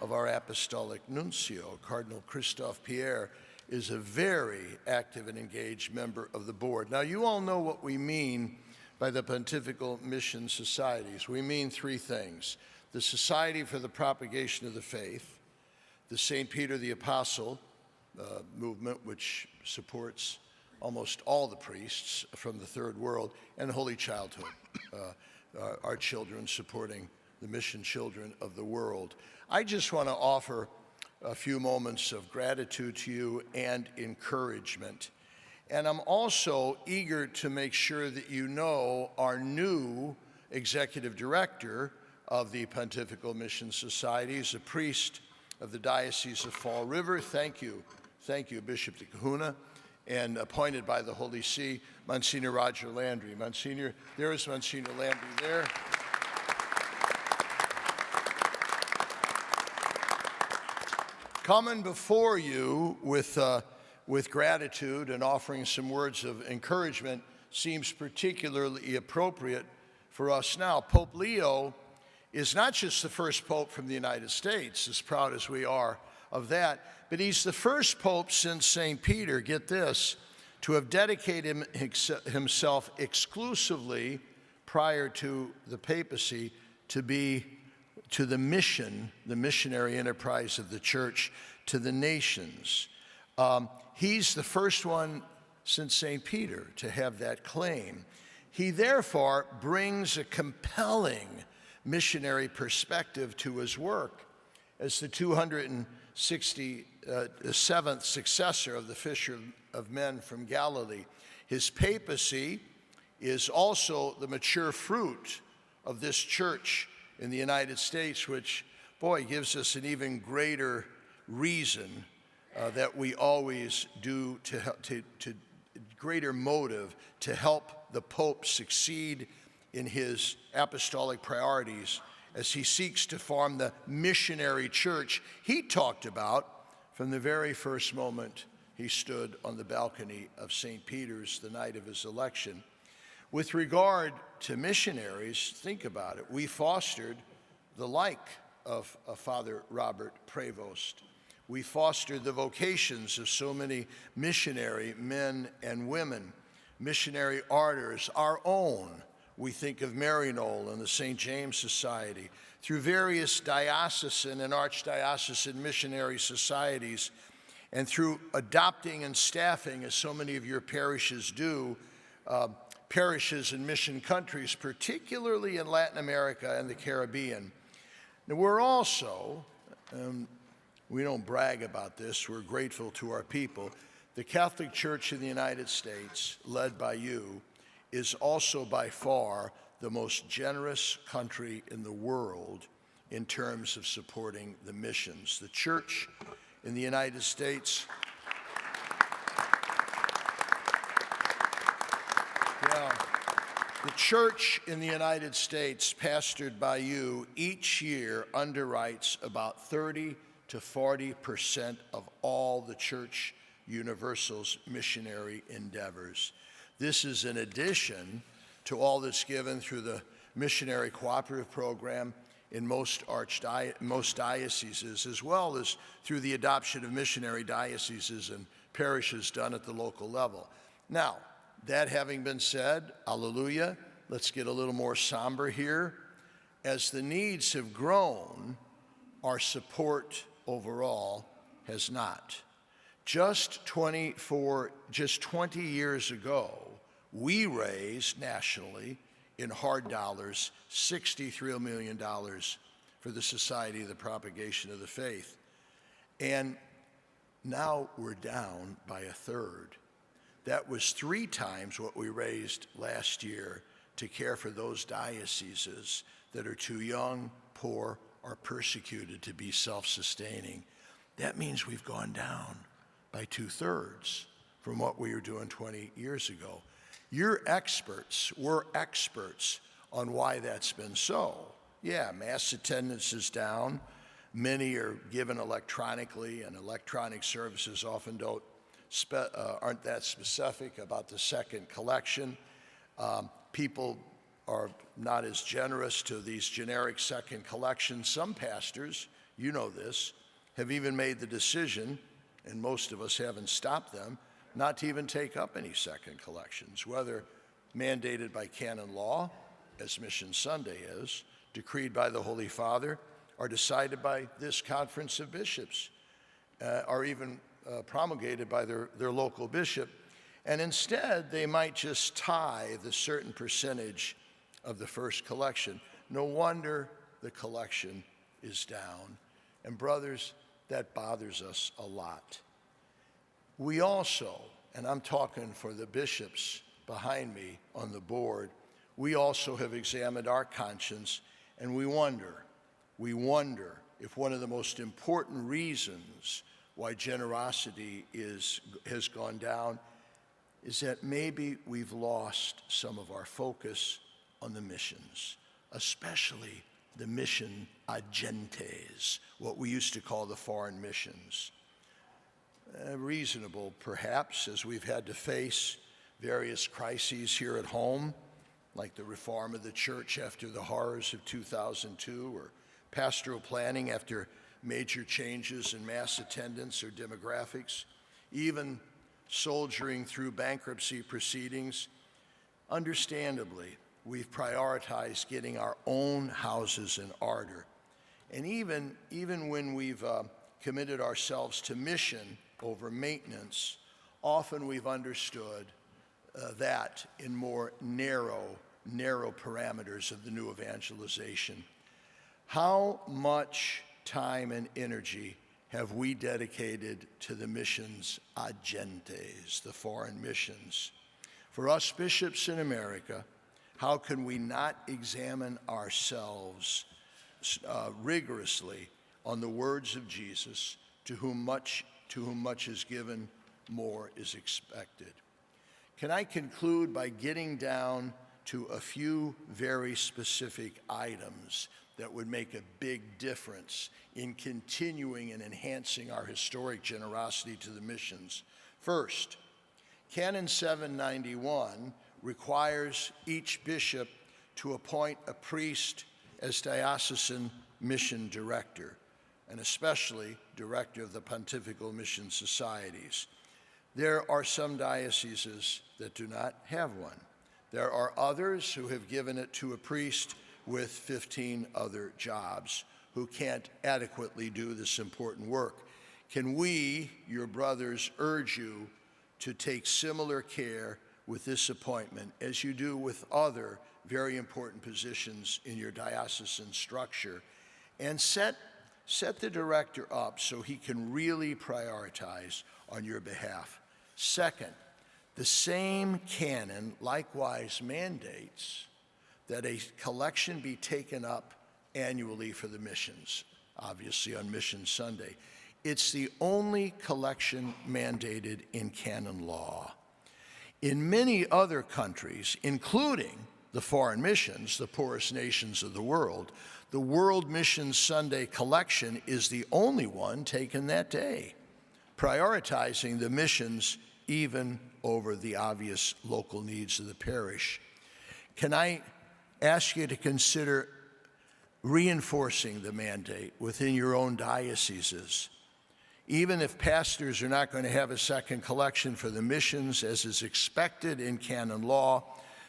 [SPEAKER 14] of our apostolic nuncio, Cardinal Christophe Pierre, is a very active and engaged member of the board. Now, you all know what we mean by the Pontifical Mission Societies. We mean three things: the Society for the Propagation of the Faith, the St. Peter the Apostle movement, which supports almost all the priests from the Third World, and Holy Childhood, our children supporting the mission children of the world. I just want to offer a few moments of gratitude to you and encouragement. And I'm also eager to make sure that you know our new executive director of the Pontifical Mission Societies, a priest of the Diocese of Fall River. Thank you, Bishop de Kahuna, and appointed by the Holy See, Monsignor Roger Landry. Monsignor, there is Monsignor Landry there. Coming before you with gratitude and offering some words of encouragement seems particularly appropriate for us now. Pope Leo is not just the first pope from the United States, as proud as we are of that, but he's the first pope since St. Peter, get this, to have dedicated himself exclusively prior to the papacy to the mission, the missionary enterprise of the church to the nations. He's the first one since St. Peter to have that claim. He therefore brings a compelling missionary perspective to his work. As the 267th successor of the Fisher of Men from Galilee, his papacy is also the mature fruit of this church in the United States, which, boy, gives us an even greater reason that we always do to greater motive to help the Pope succeed in his apostolic priorities as he seeks to form the missionary church he talked about from the very first moment he stood on the balcony of St. Peter's the night of his election. With regard to missionaries, think about it. We fostered the like of Father Robert Prevost. We fostered the vocations of so many missionary men and women, missionary ardors, our own. We think of Maryknoll and the St. James Society. Through various diocesan and archdiocesan missionary societies, and through adopting and staffing, as so many of your parishes do, parishes in mission countries, particularly in Latin America and the Caribbean. Now, we're also, we don't brag about this, we're grateful to our people. The Catholic Church in the United States, led by you, is also by far the most generous country in the world in terms of supporting the missions. The Church in the United States, the Church in the United States, pastored by you, each year underwrites about 30 to 40% of all the Church Universal's missionary endeavors. This is in addition to all that's given through the Missionary Cooperative Program in most dioceses, as well as through the adoption of missionary dioceses and parishes done at the local level. Now, that having been said, hallelujah, let's get a little more somber here. As the needs have grown, our support overall has not. Just 20 years ago, we raised nationally in hard dollars $63 million for the Society of the Propagation of the Faith. And now we're down by a third. That was 3 times what we raised last year to care for those dioceses that are too young, poor, or persecuted to be self-sustaining. That means we've gone down by 2/3 from what we were doing 20 years ago. You're experts, we're experts on why that's been so. Yeah, mass attendance is down. Many are given electronically, and electronic services often aren't that specific about the second collection. People are not as generous to these generic second collections. Some pastors you know this, have even made the decision, and most of us haven't stopped them, not to even take up any second collections, whether mandated by canon law, as Mission Sunday is, decreed by the Holy Father, or decided by this Conference of Bishops, or even promulgated by their local bishop. And instead, they might just tithe a certain percentage of the first collection. No wonder the collection is down. And brothers, that bothers us a lot. We also, and I'm talking for the bishops behind me on the board, we also have examined our conscience, and we wonder if one of the most important reasons why generosity has gone down is that maybe we've lost some of our focus on the missions, especially the mission agentes, what we used to call the foreign missions. Reasonable, perhaps, as we've had to face various crises here at home, like the reform of the church after the horrors of 2002, or pastoral planning after major changes in mass attendance or demographics, even soldiering through bankruptcy proceedings. Understandably, we've prioritized getting our own houses in order. And even when we've committed ourselves to mission over maintenance, often we've understood that in more narrow parameters of the new evangelization. How much time and energy have we dedicated to the missions agentes, the foreign missions? For us bishops in America, how can we not examine ourselves rigorously on the words of Jesus, to whom much is given, more is expected? Can I conclude by getting down to a few very specific items that would make a big difference in continuing and enhancing our historic generosity to the missions? First, Canon 791 requires each bishop to appoint a priest as diocesan mission director, and especially director of the Pontifical Mission Societies. There are some dioceses that do not have one. There are others who have given it to a priest with 15 other jobs who can't adequately do this important work. Can we, your brothers, urge you to take similar care with this appointment as you do with other very important positions in your diocesan structure, and set the director up so he can really prioritize on your behalf. Second, the same canon likewise mandates that a collection be taken up annually for the missions, obviously on Mission Sunday. It's the only collection mandated in canon law. In many other countries, including the foreign missions, the poorest nations of the World Mission Sunday collection is the only one taken that day, prioritizing the missions even over the obvious local needs of the parish. Can I ask you to consider reinforcing the mandate within your own dioceses? Even if pastors are not going to have a second collection for the missions, as is expected in canon law,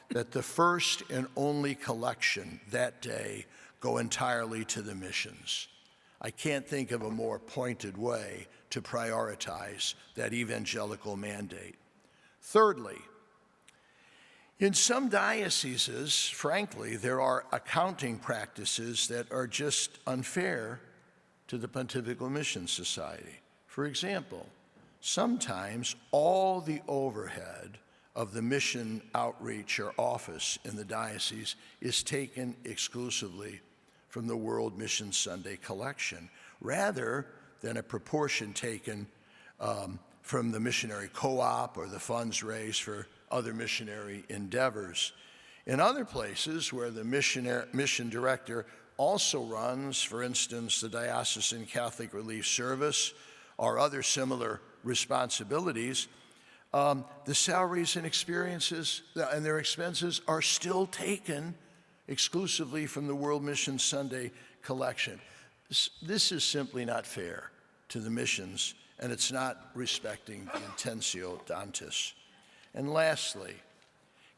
[SPEAKER 14] that the first and only collection that day go entirely to the missions. I can't think of a more pointed way to prioritize that evangelical mandate. Thirdly, in some dioceses, frankly, there are accounting practices that are just unfair to the Pontifical Mission Society. For example, sometimes all the overhead of the mission outreach or office in the diocese is taken exclusively from the World Mission Sunday collection, rather than a proportion taken from the missionary co-op or the funds raised for other missionary endeavors. In other places where the mission director also runs, for instance, the Diocesan Catholic Relief Service or other similar responsibilities, the salaries and experiences and their expenses are still taken exclusively from the World Mission Sunday collection. This is simply not fair to the missions, and it's not respecting the intentio dantis. And lastly,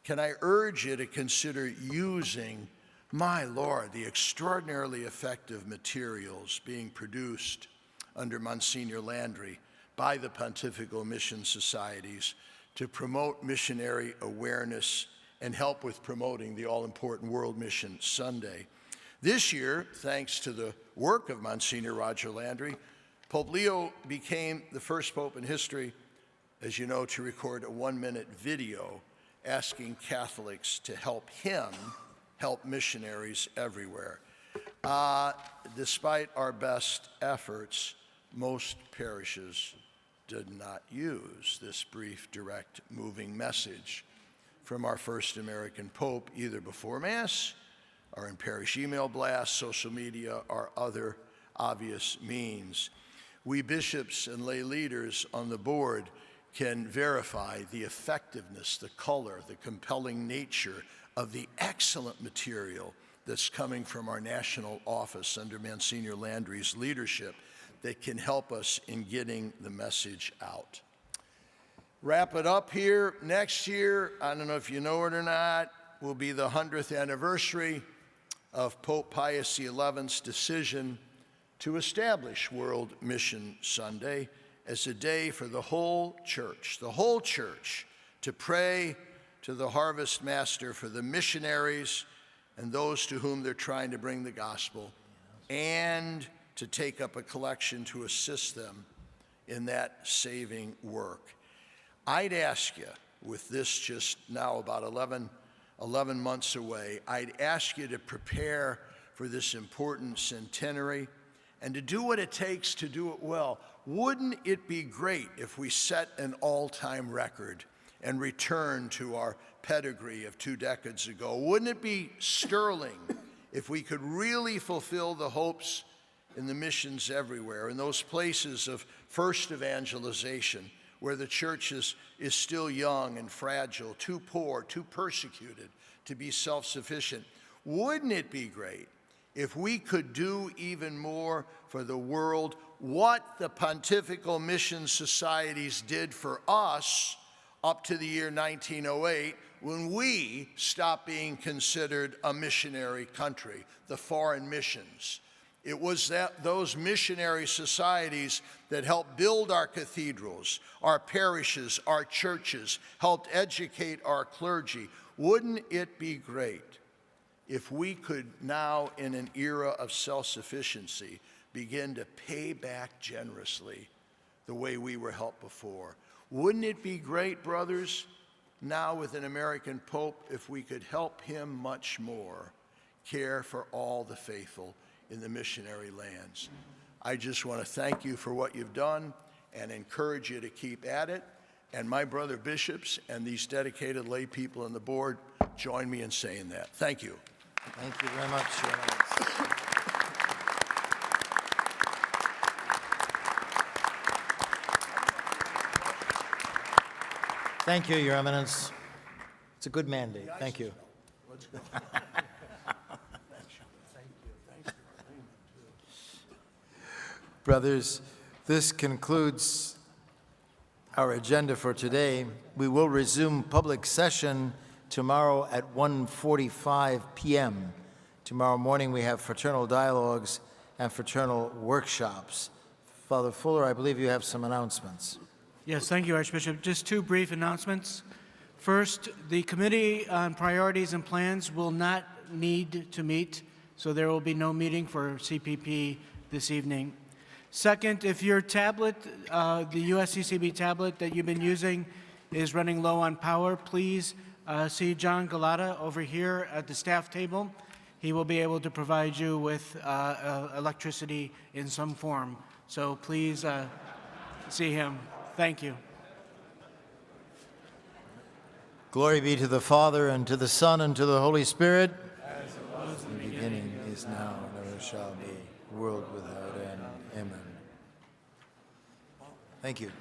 [SPEAKER 14] can I urge you to consider using, my Lord, the extraordinarily effective materials being produced under Monsignor Landry by the Pontifical Mission Societies to promote missionary awareness and help with promoting the all-important World Mission Sunday. This year, thanks to the work of Monsignor Roger Landry, Pope Leo became the first pope in history, as you know, to record a 1-minute video asking Catholics to help him help missionaries everywhere. Despite our best efforts, most parishes did not use this brief, direct, moving message from our first American Pope, either before Mass or in parish email blasts, social media, or other obvious means. We bishops and lay leaders on the board can verify the effectiveness, the color, the compelling nature of the excellent material that's coming from our national office under Monsignor Landry's leadership that can help us in getting the message out. Wrap it up here. Next year, I don't know if you know it or not, will be the 100th anniversary of Pope Pius XI's decision to establish World Mission Sunday as a day for the whole church, to pray to the harvest master for the missionaries and those to whom they're trying to bring the gospel, and to take up a collection to assist them in that saving work. I'd ask you, with this just now about 11 months away, I'd ask you to prepare for this important centenary and to do what it takes to do it well. Wouldn't it be great if we set an all-time record and return to our pedigree of 2 decades ago? Wouldn't it be sterling if we could really fulfill the hopes in the missions everywhere, in those places of first evangelization where the church is still young and fragile, too poor, too persecuted to be self-sufficient? Wouldn't it be great if we could do even more for the world what the Pontifical Mission Societies did for us up to the year 1908, when we stopped being considered a missionary country, the foreign missions? It was those missionary societies that helped build our cathedrals, our parishes, our churches, helped educate our clergy. Wouldn't it be great if we could now, in an era of self-sufficiency, begin to pay back generously the way we were helped before? Wouldn't it be great, brothers, now with an American Pope, if we could help him much more care for all the faithful in the missionary lands? I just want to thank you for what you've done and encourage you to keep at it. And my brother bishops and these dedicated lay people on the board join me in saying that. Thank you.
[SPEAKER 1] Thank you very much, Your Eminence. Thank you, Your Eminence. It's a good mandate. Thank you. Brothers, this concludes our agenda for today. We will resume public session tomorrow at 1:45 p.m. Tomorrow morning we have fraternal dialogues and fraternal workshops. Father Fuller, I believe you have some announcements.
[SPEAKER 15] Yes, thank you, Archbishop. Just 2 brief announcements. First, the Committee on Priorities and Plans will not need to meet, so there will be no meeting for CPP this evening. Second, if your tablet, the USCCB tablet that you've been using is running low on power, please see John Galata over here at the staff table. He will be able to provide you with electricity in some form. So please see him. Thank you.
[SPEAKER 1] Glory be to the Father, and to the Son, and to the Holy Spirit. As it was in the beginning, is now, and ever shall be, world without end. Amen. Thank you.